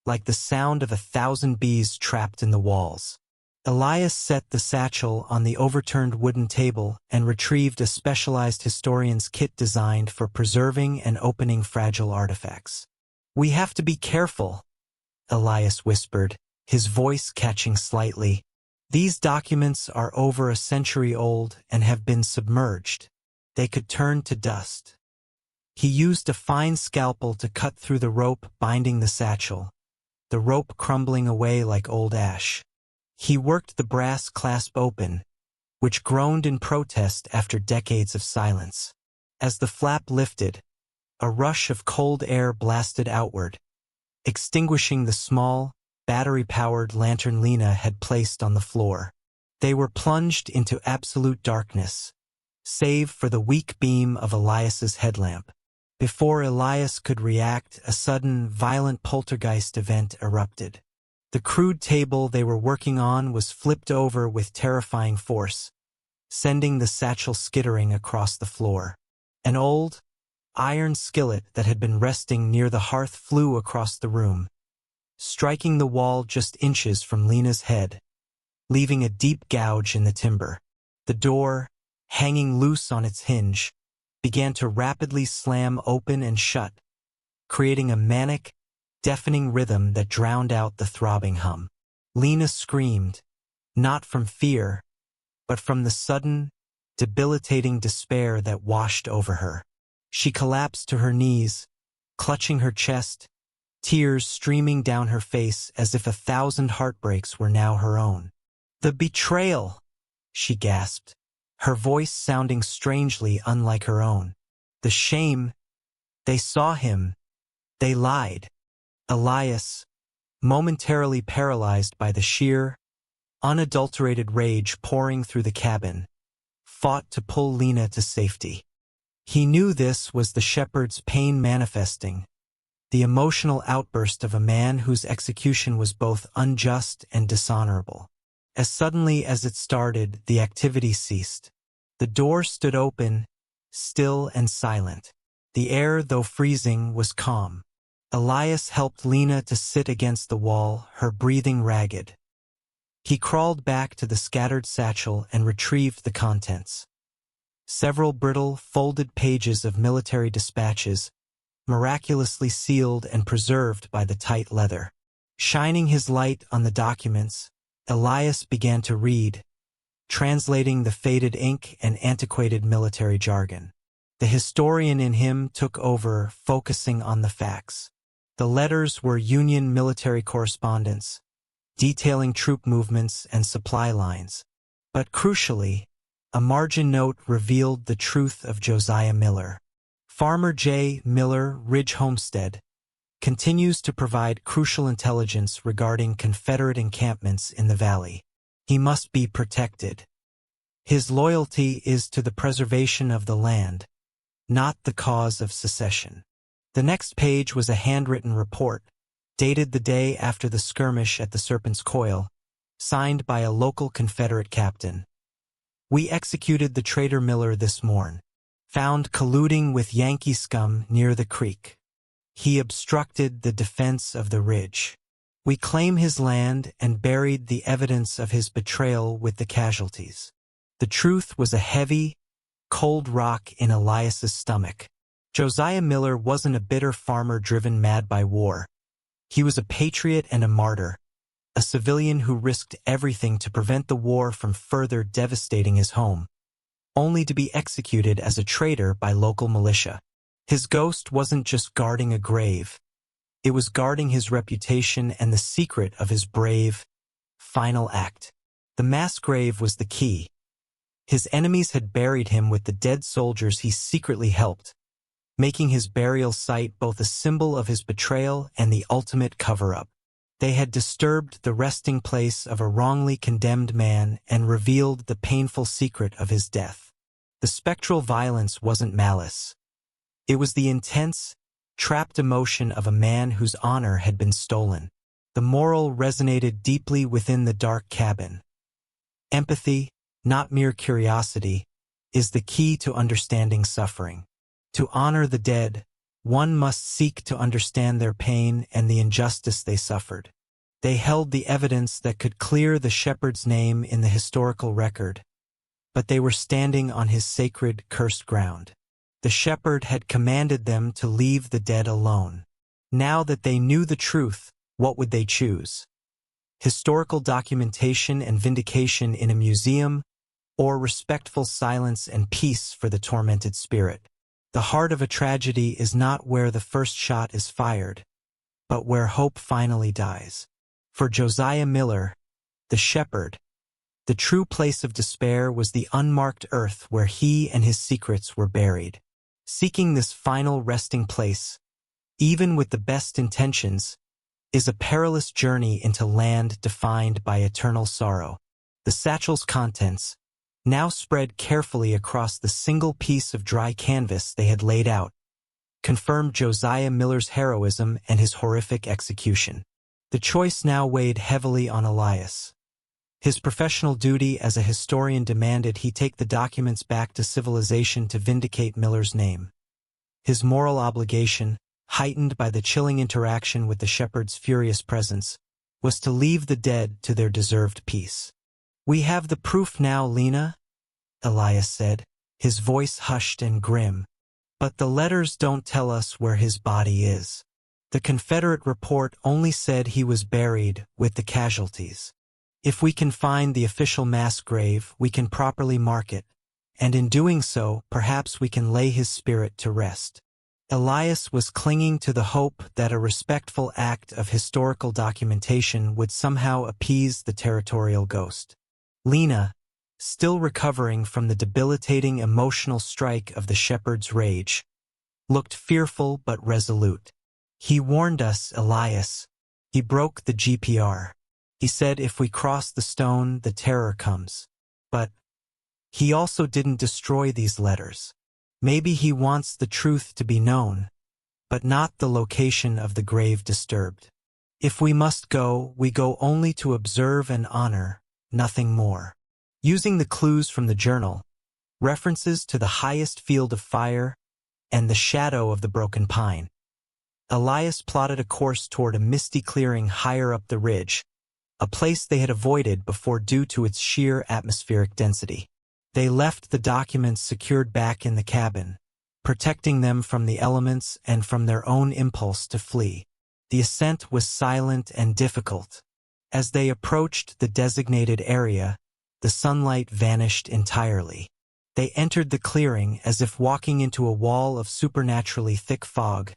like the sound of 1,000 bees trapped in the walls. Elias set the satchel on the overturned wooden table and retrieved a specialized historian's kit designed for preserving and opening fragile artifacts. "We have to be careful," Elias whispered, his voice catching slightly. These documents are over a century old and have been submerged. They could turn to dust. He used a fine scalpel to cut through the rope binding the satchel, the rope crumbling away like old ash. He worked the brass clasp open, which groaned in protest after decades of silence. As the flap lifted, a rush of cold air blasted outward, extinguishing the small, battery-powered lantern Lena had placed on the floor. They were plunged into absolute darkness, save for the weak beam of Elias's headlamp. Before Elias could react, a sudden, violent poltergeist event erupted. The crude table they were working on was flipped over with terrifying force, sending the satchel skittering across the floor. An old, iron skillet that had been resting near the hearth flew across the room, striking the wall just inches from Lena's head, leaving a deep gouge in the timber. The door, hanging loose on its hinge, began to rapidly slam open and shut, creating a manic, deafening rhythm that drowned out the throbbing hum. Lena screamed, not from fear, but from the sudden, debilitating despair that washed over her. She collapsed to her knees, clutching her chest, tears streaming down her face as if 1,000 heartbreaks were now her own. "The betrayal!" she gasped, her voice sounding strangely unlike her own. "The shame! They saw him. They lied." Elias, momentarily paralyzed by the sheer, unadulterated rage pouring through the cabin, fought to pull Lena to safety. He knew this was the shepherd's pain manifesting, the emotional outburst of a man whose execution was both unjust and dishonorable. As suddenly as it started, the activity ceased. The door stood open, still and silent. The air, though freezing, was calm. Elias helped Lena to sit against the wall, her breathing ragged. He crawled back to the scattered satchel and retrieved the contents. Several brittle, folded pages of military dispatches, miraculously sealed and preserved by the tight leather. Shining his light on the documents, Elias began to read, translating the faded ink and antiquated military jargon. The historian in him took over, focusing on the facts. The letters were Union military correspondence, detailing troop movements and supply lines. But crucially, a margin note revealed the truth of Josiah Miller. Farmer J. Miller, Ridge Homestead, continues to provide crucial intelligence regarding Confederate encampments in the valley. He must be protected. His loyalty is to the preservation of the land, not the cause of secession. The next page was a handwritten report, dated the day after the skirmish at the Serpent's Coil, signed by a local Confederate captain. "We executed the traitor Miller this morn, found colluding with Yankee scum near the creek. He obstructed the defense of the ridge. We claim his land and buried the evidence of his betrayal with the casualties." The truth was a heavy, cold rock in Elias's stomach. Josiah Miller wasn't a bitter farmer driven mad by war. He was a patriot and a martyr, a civilian who risked everything to prevent the war from further devastating his home, only to be executed as a traitor by local militia. His ghost wasn't just guarding a grave. It was guarding his reputation and the secret of his brave, final act. The mass grave was the key. His enemies had buried him with the dead soldiers he secretly helped, making his burial site both a symbol of his betrayal and the ultimate cover-up. They had disturbed the resting place of a wrongly condemned man and revealed the painful secret of his death. The spectral violence wasn't malice. It was the intense, trapped emotion of a man whose honor had been stolen. The moral resonated deeply within the dark cabin. Empathy, not mere curiosity, is the key to understanding suffering. To honor the dead, one must seek to understand their pain and the injustice they suffered. They held the evidence that could clear the shepherd's name in the historical record, but they were standing on his sacred, cursed ground. The shepherd had commanded them to leave the dead alone. Now that they knew the truth, what would they choose? historical documentation and vindication in a museum, or respectful silence and peace for the tormented spirit. The heart of a tragedy is not where the first shot is fired, but where hope finally dies. For Josiah Miller, the shepherd, the true place of despair was the unmarked earth where he and his secrets were buried. Seeking this final resting place, even with the best intentions, is a perilous journey into land defined by eternal sorrow. The satchel's contents, now spread carefully across the single piece of dry canvas they had laid out, confirmed Josiah Miller's heroism and his horrific execution. The choice now weighed heavily on Elias. His professional duty as a historian demanded he take the documents back to civilization to vindicate Miller's name. His moral obligation, heightened by the chilling interaction with the shepherd's furious presence, was to leave the dead to their deserved peace. "We have the proof now, Lena," Elias said, his voice hushed and grim. "But the letters don't tell us where his body is. The Confederate report only said he was buried with the casualties. If we can find the official mass grave, we can properly mark it, and in doing so, perhaps we can lay his spirit to rest." Elias was clinging to the hope that a respectful act of historical documentation would somehow appease the territorial ghost. Lena, still recovering from the debilitating emotional strike of the shepherd's rage, looked fearful but resolute. "He warned us, Elias. He broke the GPR. He said if we cross the stone, the terror comes. But he also didn't destroy these letters. Maybe he wants the truth to be known, but not the location of the grave disturbed. If we must go, we go only to observe and honor, nothing more." Using the clues from the journal, references to the highest field of fire, and the shadow of the broken pine, Elias plotted a course toward a misty clearing higher up the ridge, a place they had avoided before due to its sheer atmospheric density. They left the documents secured back in the cabin, protecting them from the elements and from their own impulse to flee. The ascent was silent and difficult. As they approached the designated area, the sunlight vanished entirely. They entered the clearing as if walking into a wall of supernaturally thick fog,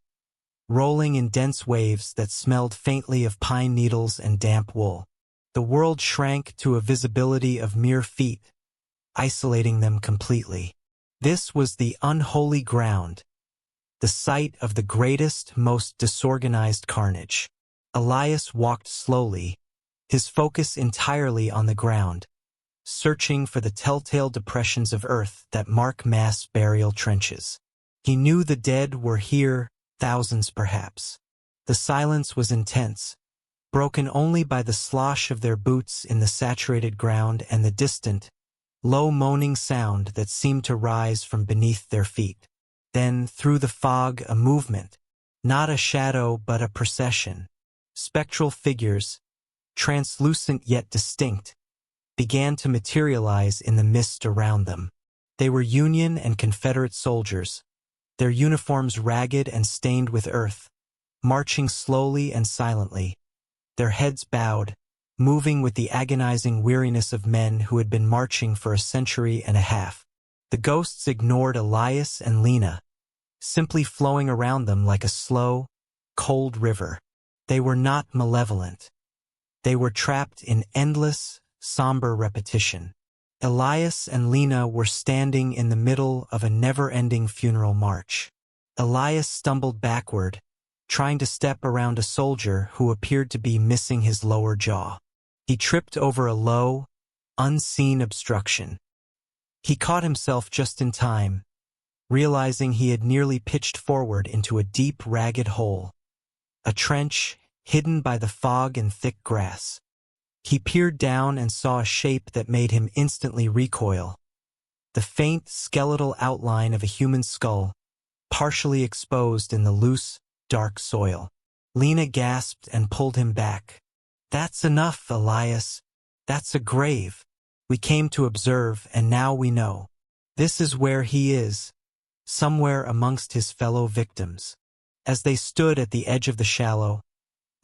rolling in dense waves that smelled faintly of pine needles and damp wool. The world shrank to a visibility of mere feet, isolating them completely. This was the unholy ground, the site of the greatest, most disorganized carnage. Elias walked slowly, his focus entirely on the ground, searching for the telltale depressions of earth that mark mass burial trenches. He knew the dead were here, thousands perhaps. The silence was intense, broken only by the slosh of their boots in the saturated ground and the distant, low moaning sound that seemed to rise from beneath their feet. Then, through the fog, a movement, not a shadow but a procession. Spectral figures, translucent yet distinct, began to materialize in the mist around them. They were Union and Confederate soldiers, their uniforms ragged and stained with earth, marching slowly and silently, their heads bowed, moving with the agonizing weariness of men who had been marching for a century and a half. The ghosts ignored Elias and Lena, simply flowing around them like a slow, cold river. They were not malevolent. They were trapped in endless, somber repetition. Elias and Lena were standing in the middle of a never-ending funeral march. Elias stumbled backward, trying to step around a soldier who appeared to be missing his lower jaw. He tripped over a low, unseen obstruction. He caught himself just in time, realizing he had nearly pitched forward into a deep, ragged hole, a trench hidden by the fog and thick grass. He peered down and saw a shape that made him instantly recoil. The faint, skeletal outline of a human skull, partially exposed in the loose, dark soil. Lena gasped and pulled him back. "That's enough, Elias. That's a grave. We came to observe, and now we know. This is where he is, somewhere amongst his fellow victims." As they stood at the edge of the shallow,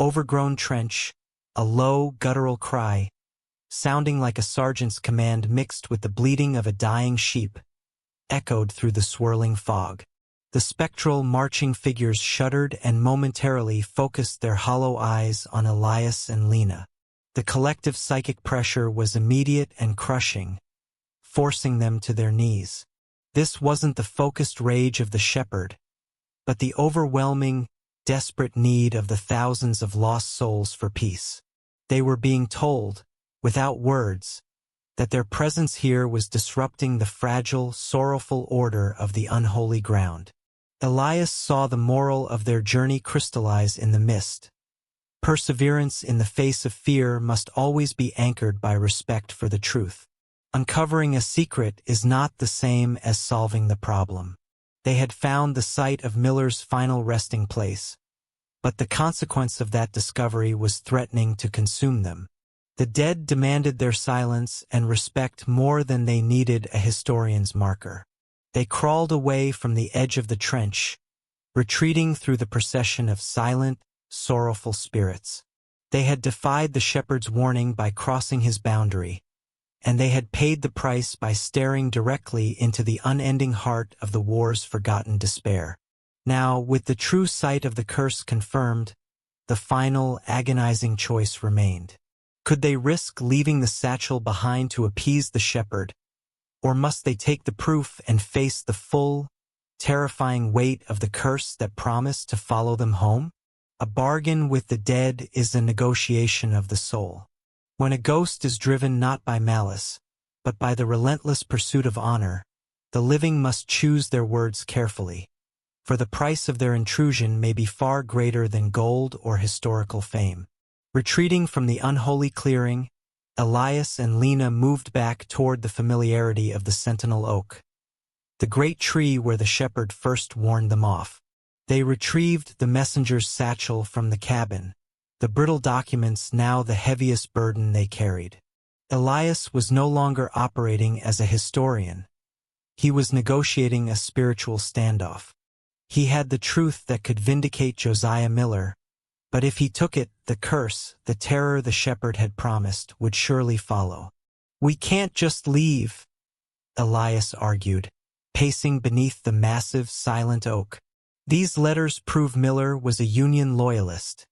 overgrown trench, a low, guttural cry, sounding like a sergeant's command mixed with the bleating of a dying sheep, echoed through the swirling fog. The spectral, marching figures shuddered and momentarily focused their hollow eyes on Elias and Lena. The collective psychic pressure was immediate and crushing, forcing them to their knees. This wasn't the focused rage of the shepherd, but the overwhelming, desperate need of the thousands of lost souls for peace. They were being told, without words, that their presence here was disrupting the fragile, sorrowful order of the unholy ground. Elias saw the moral of their journey crystallize in the mist. Perseverance in the face of fear must always be anchored by respect for the truth. Uncovering a secret is not the same as solving the problem. They had found the site of Miller's final resting place, but the consequence of that discovery was threatening to consume them. The dead demanded their silence and respect more than they needed a historian's marker. They crawled away from the edge of the trench, retreating through the procession of silent, sorrowful spirits. They had defied the shepherd's warning by crossing his boundary, and they had paid the price by staring directly into the unending heart of the war's forgotten despair. Now, with the true site of the curse confirmed, the final, agonizing choice remained. Could they risk leaving the satchel behind to appease the shepherd, or must they take the proof and face the full, terrifying weight of the curse that promised to follow them home? A bargain with the dead is a negotiation of the soul. When a ghost is driven not by malice, but by the relentless pursuit of honor, the living must choose their words carefully, for the price of their intrusion may be far greater than gold or historical fame. Retreating from the unholy clearing, Elias and Lena moved back toward the familiarity of the sentinel oak, the great tree where the shepherd first warned them off. They retrieved the messenger's satchel from the cabin, the brittle documents now the heaviest burden they carried. Elias was no longer operating as a historian. He was negotiating a spiritual standoff. He had the truth that could vindicate Josiah Miller, but if he took it, the curse, the terror the shepherd had promised, would surely follow. "We can't just leave," Elias argued, pacing beneath the massive, silent oak. These letters prove Miller was a Union loyalist,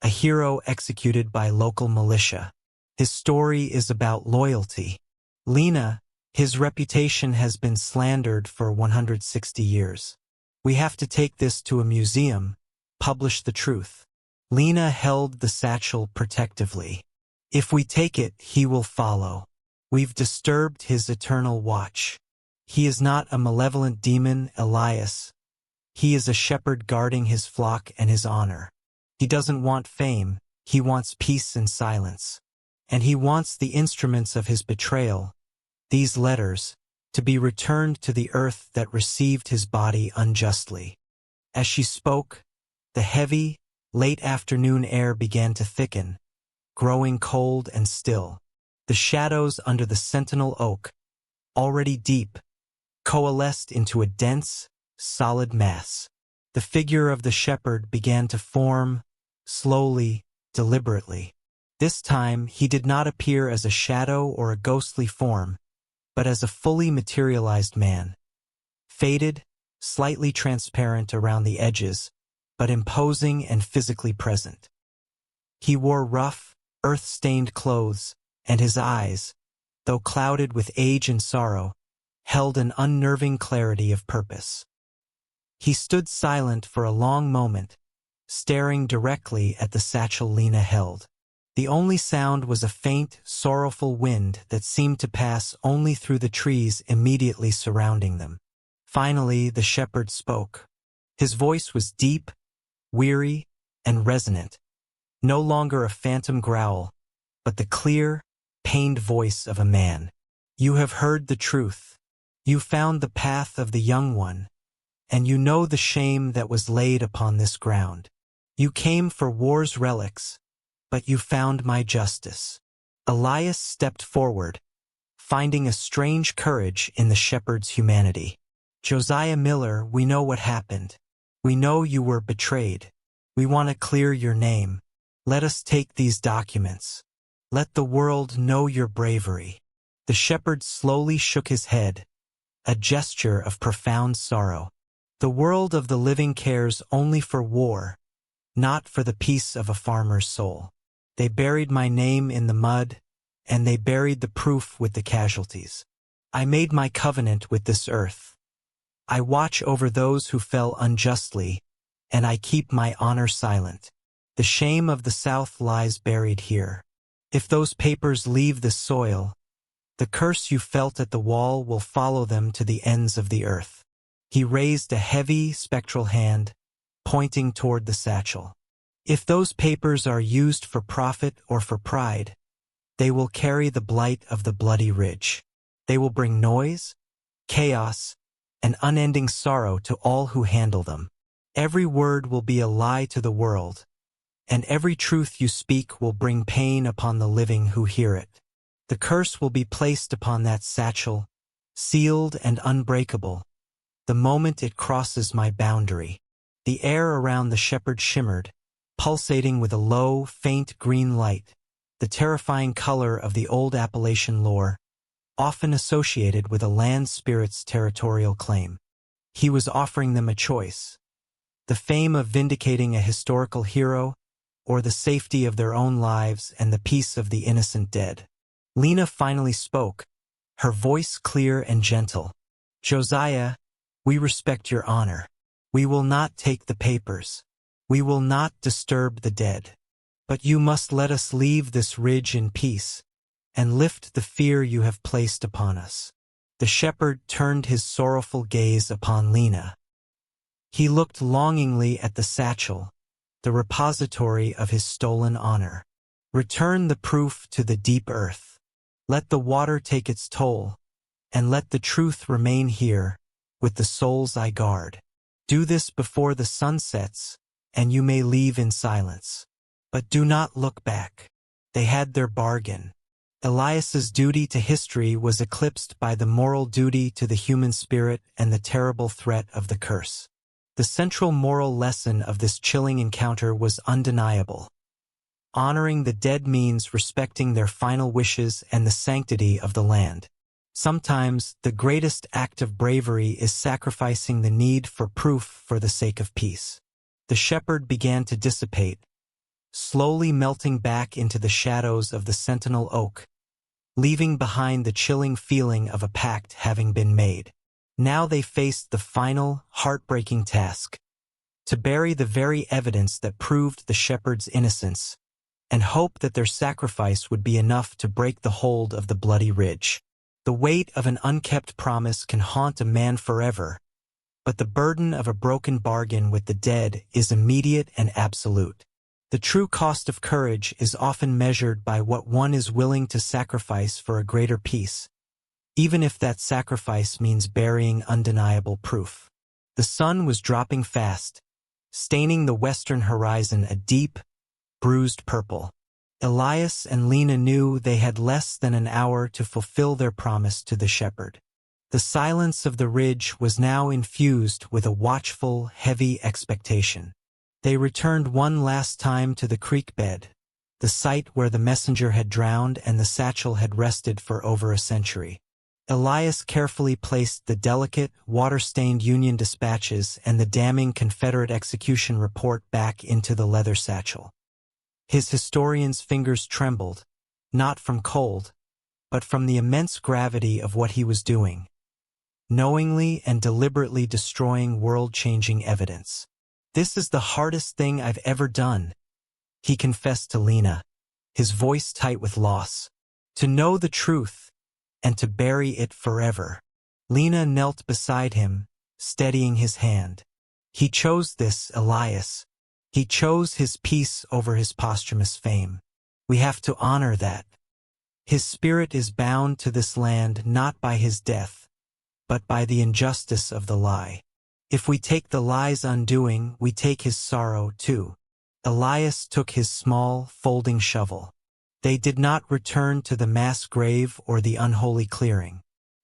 a hero executed by local militia. His story is about loyalty. Lena, his reputation has been slandered for 160 years. We have to take this to a museum, publish the truth. Lena held the satchel protectively. If we take it, he will follow. We've disturbed his eternal watch. He is not a malevolent demon, Elias. He is a shepherd guarding his flock and his honor. He doesn't want fame, he wants peace and silence. And he wants the instruments of his betrayal, these letters, to be returned to the earth that received his body unjustly. As she spoke, the heavy, late afternoon air began to thicken, growing cold and still. The shadows under the sentinel oak, already deep, coalesced into a dense, solid mass. The figure of the shepherd began to form, slowly, deliberately. This time he did not appear as a shadow or a ghostly form, but as a fully materialized man. Faded, slightly transparent around the edges, but imposing and physically present. He wore rough, earth-stained clothes, and his eyes, though clouded with age and sorrow, held an unnerving clarity of purpose. He stood silent for a long moment, staring directly at the satchel Lena held. The only sound was a faint, sorrowful wind that seemed to pass only through the trees immediately surrounding them. Finally, the shepherd spoke. His voice was deep, weary, and resonant, no longer a phantom growl, but the clear, pained voice of a man. "You have heard the truth. You found the path of the young one, and you know the shame that was laid upon this ground. You came for war's relics, but you found my justice." Elias stepped forward, finding a strange courage in the shepherd's humanity. "Josiah Miller, we know what happened. We know you were betrayed. We want to clear your name." Let us take these documents. Let the world know your bravery." The shepherd slowly shook his head, a gesture of profound sorrow. "The world of the living cares only for war, not for the peace of a farmer's soul. They buried my name in the mud, and they buried the proof with the casualties. I made my covenant with this earth. I watch over those who fell unjustly, and I keep my honor silent. The shame of the South lies buried here. If those papers leave the soil, the curse you felt at the wall will follow them to the ends of the earth." He raised a heavy, spectral hand, pointing toward the satchel. "If those papers are used for profit or for pride, they will carry the blight of the bloody ridge. They will bring noise, chaos, and unending sorrow to all who handle them. Every word will be a lie to the world, and every truth you speak will bring pain upon the living who hear it. The curse will be placed upon that satchel, sealed and unbreakable, the moment it crosses my boundary." The air around the shepherd shimmered, pulsating with a low, faint green light, the terrifying color of the old Appalachian lore, often associated with a land spirit's territorial claim. He was offering them a choice: the fame of vindicating a historical hero, or the safety of their own lives and the peace of the innocent dead. Lena finally spoke, her voice clear and gentle. "Josiah, we respect your honor. We will not take the papers. We will not disturb the dead. But you must let us leave this ridge in peace, and lift the fear you have placed upon us." The shepherd turned his sorrowful gaze upon Lena. He looked longingly at the satchel, the repository of his stolen honor. "Return the proof to the deep earth. Let the water take its toll, and let the truth remain here, with the souls I guard. Do this before the sun sets, and you may leave in silence. But do not look back." They had their bargain. Elias's duty to history was eclipsed by the moral duty to the human spirit and the terrible threat of the curse. The central moral lesson of this chilling encounter was undeniable. Honoring the dead means respecting their final wishes and the sanctity of the land. Sometimes, the greatest act of bravery is sacrificing the need for proof for the sake of peace. The shepherd began to dissipate, slowly melting back into the shadows of the sentinel oak, leaving behind the chilling feeling of a pact having been made. Now they faced the final, heartbreaking task: to bury the very evidence that proved the shepherd's innocence, and hope that their sacrifice would be enough to break the hold of the bloody ridge. The weight of an unkept promise can haunt a man forever, but the burden of a broken bargain with the dead is immediate and absolute. The true cost of courage is often measured by what one is willing to sacrifice for a greater peace, even if that sacrifice means burying undeniable proof. The sun was dropping fast, staining the western horizon a deep, bruised purple. Elias and Lena knew they had less than an hour to fulfill their promise to the shepherd. The silence of the ridge was now infused with a watchful, heavy expectation. They returned one last time to the creek bed, the site where the messenger had drowned and the satchel had rested for over a century. Elias carefully placed the delicate, water-stained Union dispatches and the damning Confederate execution report back into the leather satchel. His historian's fingers trembled, not from cold, but from the immense gravity of what he was doing, knowingly and deliberately destroying world-changing evidence. "This is the hardest thing I've ever done," he confessed to Lena, his voice tight with loss. "To know the truth, and to bury it forever." Lena knelt beside him, steadying his hand. "He chose this, Elias. He chose his peace over his posthumous fame. We have to honor that. His spirit is bound to this land not by his death, but by the injustice of the lie. If we take the lie's undoing, we take his sorrow too." Elias took his small, folding shovel. They did not return to the mass grave or the unholy clearing.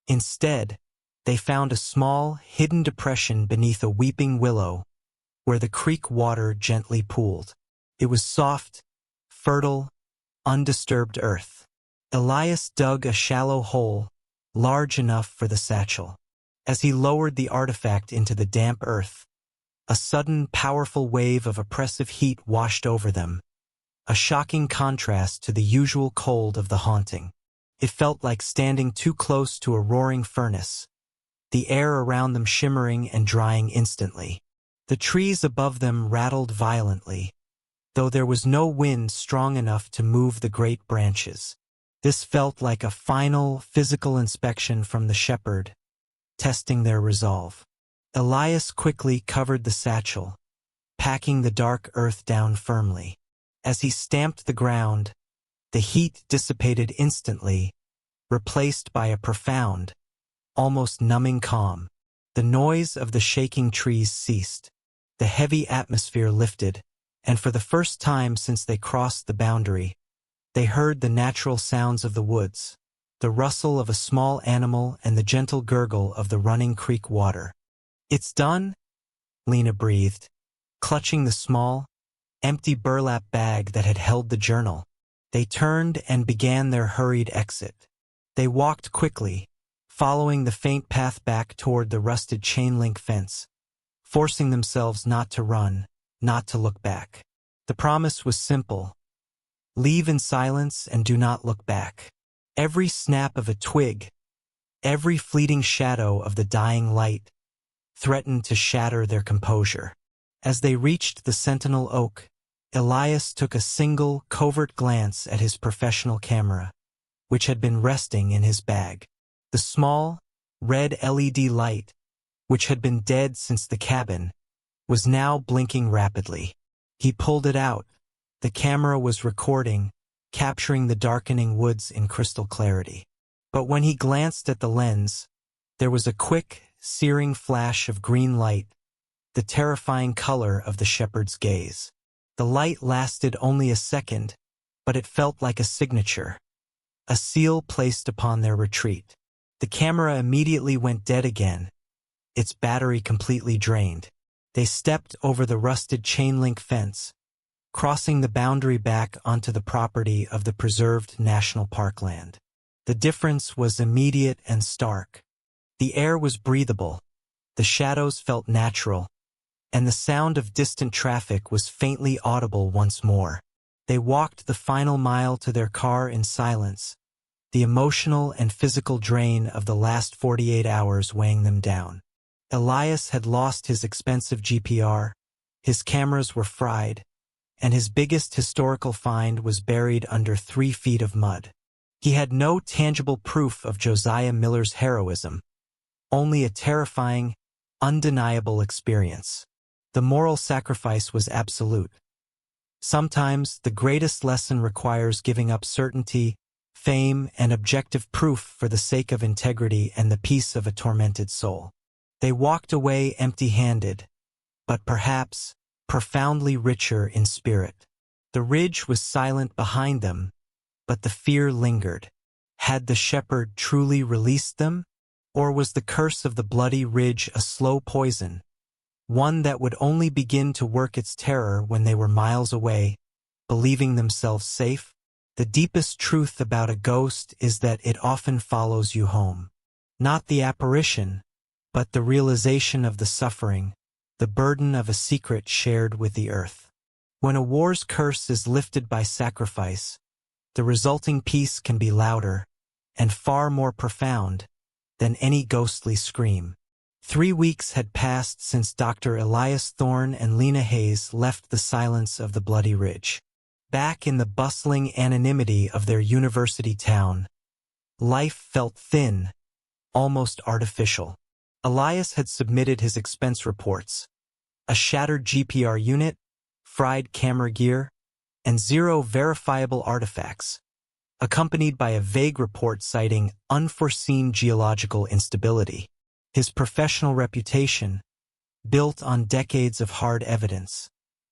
Instead, they found a small, hidden depression beneath a weeping willow, where the creek water gently pooled. It was soft, fertile, undisturbed earth. Elias dug a shallow hole, large enough for the satchel. As he lowered the artifact into the damp earth, a sudden, powerful wave of oppressive heat washed over them, a shocking contrast to the usual cold of the haunting. It felt like standing too close to a roaring furnace, the air around them shimmering and drying instantly. The trees above them rattled violently, though there was no wind strong enough to move the great branches. This felt like a final, physical inspection from the shepherd, testing their resolve. Elias quickly covered the satchel, packing the dark earth down firmly. As he stamped the ground, the heat dissipated instantly, replaced by a profound, almost numbing calm. The noise of the shaking trees ceased. The heavy atmosphere lifted, and for the first time since they crossed the boundary, they heard the natural sounds of the woods, the rustle of a small animal and the gentle gurgle of the running creek water. "It's done," Lena breathed, clutching the small, empty burlap bag that had held the journal. They turned and began their hurried exit. They walked quickly, following the faint path back toward the rusted chain-link fence, forcing themselves not to run, not to look back. The promise was simple: leave in silence and do not look back. Every snap of a twig, every fleeting shadow of the dying light, threatened to shatter their composure. As they reached the sentinel oak, Elias took a single, covert glance at his professional camera, which had been resting in his bag. The small, red LED light, which had been dead since the cabin, was now blinking rapidly. He pulled it out. The camera was recording, capturing the darkening woods in crystal clarity. But when he glanced at the lens, there was a quick, searing flash of green light, the terrifying color of the shepherd's gaze. The light lasted only a second, but it felt like a signature, a seal placed upon their retreat. The camera immediately went dead again, its battery completely drained. They stepped over the rusted chain-link fence, crossing the boundary back onto the property of the preserved national park land. The difference was immediate and stark. The air was breathable, the shadows felt natural, and the sound of distant traffic was faintly audible once more. They walked the final mile to their car in silence, the emotional and physical drain of the last 48 hours weighing them down. Elias had lost his expensive GPR, his cameras were fried, and his biggest historical find was buried under 3 feet of mud. He had no tangible proof of Josiah Miller's heroism, only a terrifying, undeniable experience. The moral sacrifice was absolute. Sometimes the greatest lesson requires giving up certainty, fame, and objective proof for the sake of integrity and the peace of a tormented soul. They walked away empty-handed, but perhaps profoundly richer in spirit. The ridge was silent behind them, but the fear lingered. Had the shepherd truly released them? Or was the curse of the bloody ridge a slow poison, one that would only begin to work its terror when they were miles away, believing themselves safe? The deepest truth about a ghost is that it often follows you home. Not the apparition, but the realization of the suffering, the burden of a secret shared with the earth. When a war's curse is lifted by sacrifice, the resulting peace can be louder and far more profound than any ghostly scream. 3 weeks had passed since Dr. Elias Thorne and Lena Hayes left the silence of the Bloody Ridge. Back in the bustling anonymity of their university town, life felt thin, almost artificial. Elias had submitted his expense reports: a shattered GPR unit, fried camera gear, and 0 verifiable artifacts, accompanied by a vague report citing unforeseen geological instability. His professional reputation, built on decades of hard evidence,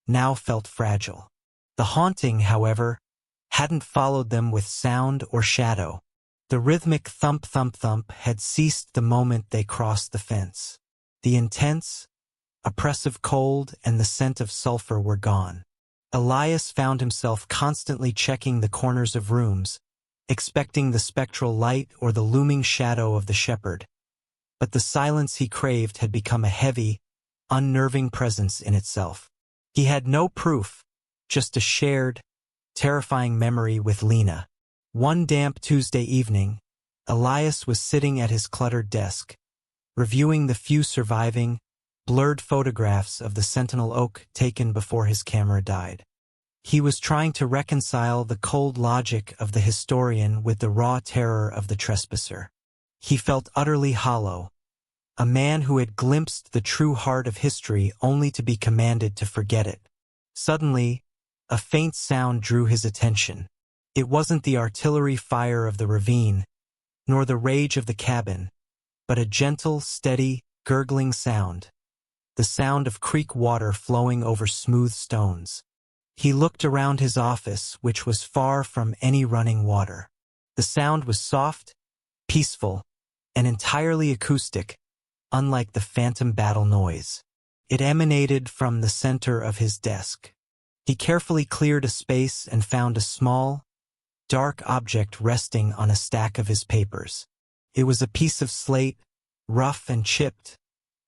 now felt fragile. The haunting, however, hadn't followed them with sound or shadow. The rhythmic thump-thump-thump had ceased the moment they crossed the fence. The intense, oppressive cold and the scent of sulfur were gone. Elias found himself constantly checking the corners of rooms, expecting the spectral light or the looming shadow of the shepherd. But the silence he craved had become a heavy, unnerving presence in itself. He had no proof, just a shared, terrifying memory with Lena. One damp Tuesday evening, Elias was sitting at his cluttered desk, reviewing the few surviving, blurred photographs of the Sentinel Oak taken before his camera died. He was trying to reconcile the cold logic of the historian with the raw terror of the trespasser. He felt utterly hollow, a man who had glimpsed the true heart of history only to be commanded to forget it. Suddenly, a faint sound drew his attention. It wasn't the artillery fire of the ravine, nor the rage of the cabin, but a gentle, steady, gurgling sound, the sound of creek water flowing over smooth stones. He looked around his office, which was far from any running water. The sound was soft, peaceful, and entirely acoustic, unlike the phantom battle noise. It emanated from the center of his desk. He carefully cleared a space and found a small, dark object resting on a stack of his papers. It was a piece of slate, rough and chipped,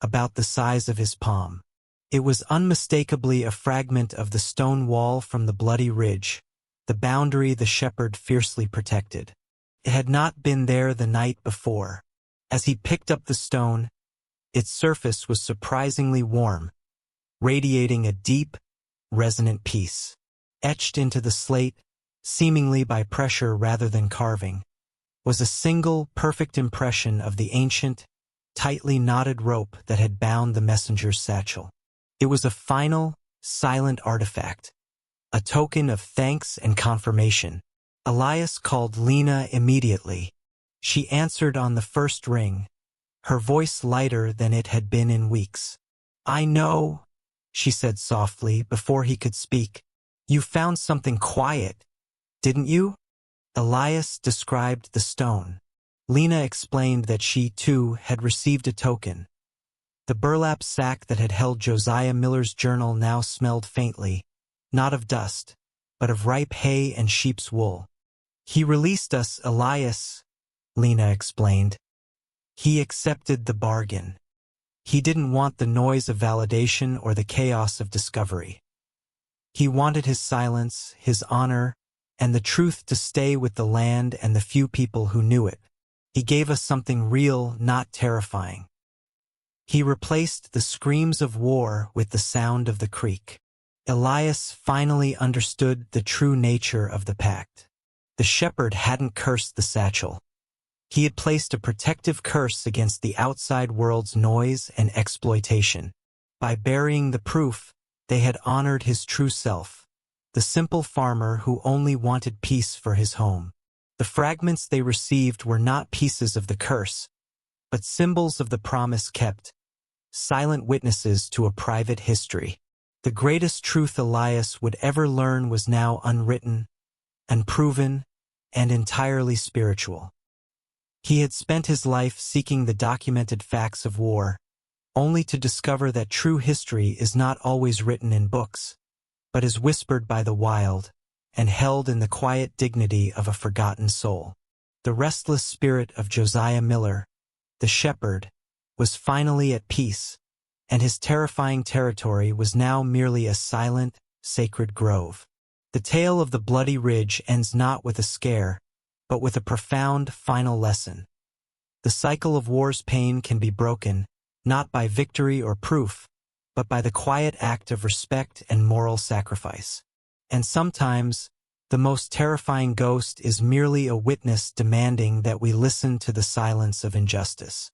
about the size of his palm. It was unmistakably a fragment of the stone wall from the Bloody Ridge, the boundary the shepherd fiercely protected. It had not been there the night before. As he picked up the stone, its surface was surprisingly warm, radiating a deep, resonant peace. Etched into the slate, seemingly by pressure rather than carving, was a single, perfect impression of the ancient, tightly knotted rope that had bound the messenger's satchel. It was a final, silent artifact, a token of thanks and confirmation. Elias called Lena immediately. She answered on the first ring, her voice lighter than it had been in weeks. "I know," she said softly before he could speak. "You found something quiet, didn't you?" Elias described the stone. Lena explained that she, too, had received a token. The burlap sack that had held Josiah Miller's journal now smelled faintly, not of dust, but of ripe hay and sheep's wool. "He released us, Elias," Lena explained. "He accepted the bargain. He didn't want the noise of validation or the chaos of discovery. He wanted his silence, his honor, and the truth to stay with the land and the few people who knew it. He gave us something real, not terrifying. He replaced the screams of war with the sound of the creek." Elias finally understood the true nature of the pact. The shepherd hadn't cursed the satchel. He had placed a protective curse against the outside world's noise and exploitation. By burying the proof, they had honored his true self, the simple farmer who only wanted peace for his home. The fragments they received were not pieces of the curse, but symbols of the promise kept, silent witnesses to a private history. The greatest truth Elias would ever learn was now unwritten, unproven, and entirely spiritual. He had spent his life seeking the documented facts of war, only to discover that true history is not always written in books, but is whispered by the wild and held in the quiet dignity of a forgotten soul. The restless spirit of Josiah Miller, the shepherd, was finally at peace, and his terrifying territory was now merely a silent, sacred grove. The tale of the Bloody Ridge ends not with a scare, but with a profound, final lesson. The cycle of war's pain can be broken, not by victory or proof, but by the quiet act of respect and moral sacrifice. And sometimes, the most terrifying ghost is merely a witness demanding that we listen to the silence of injustice.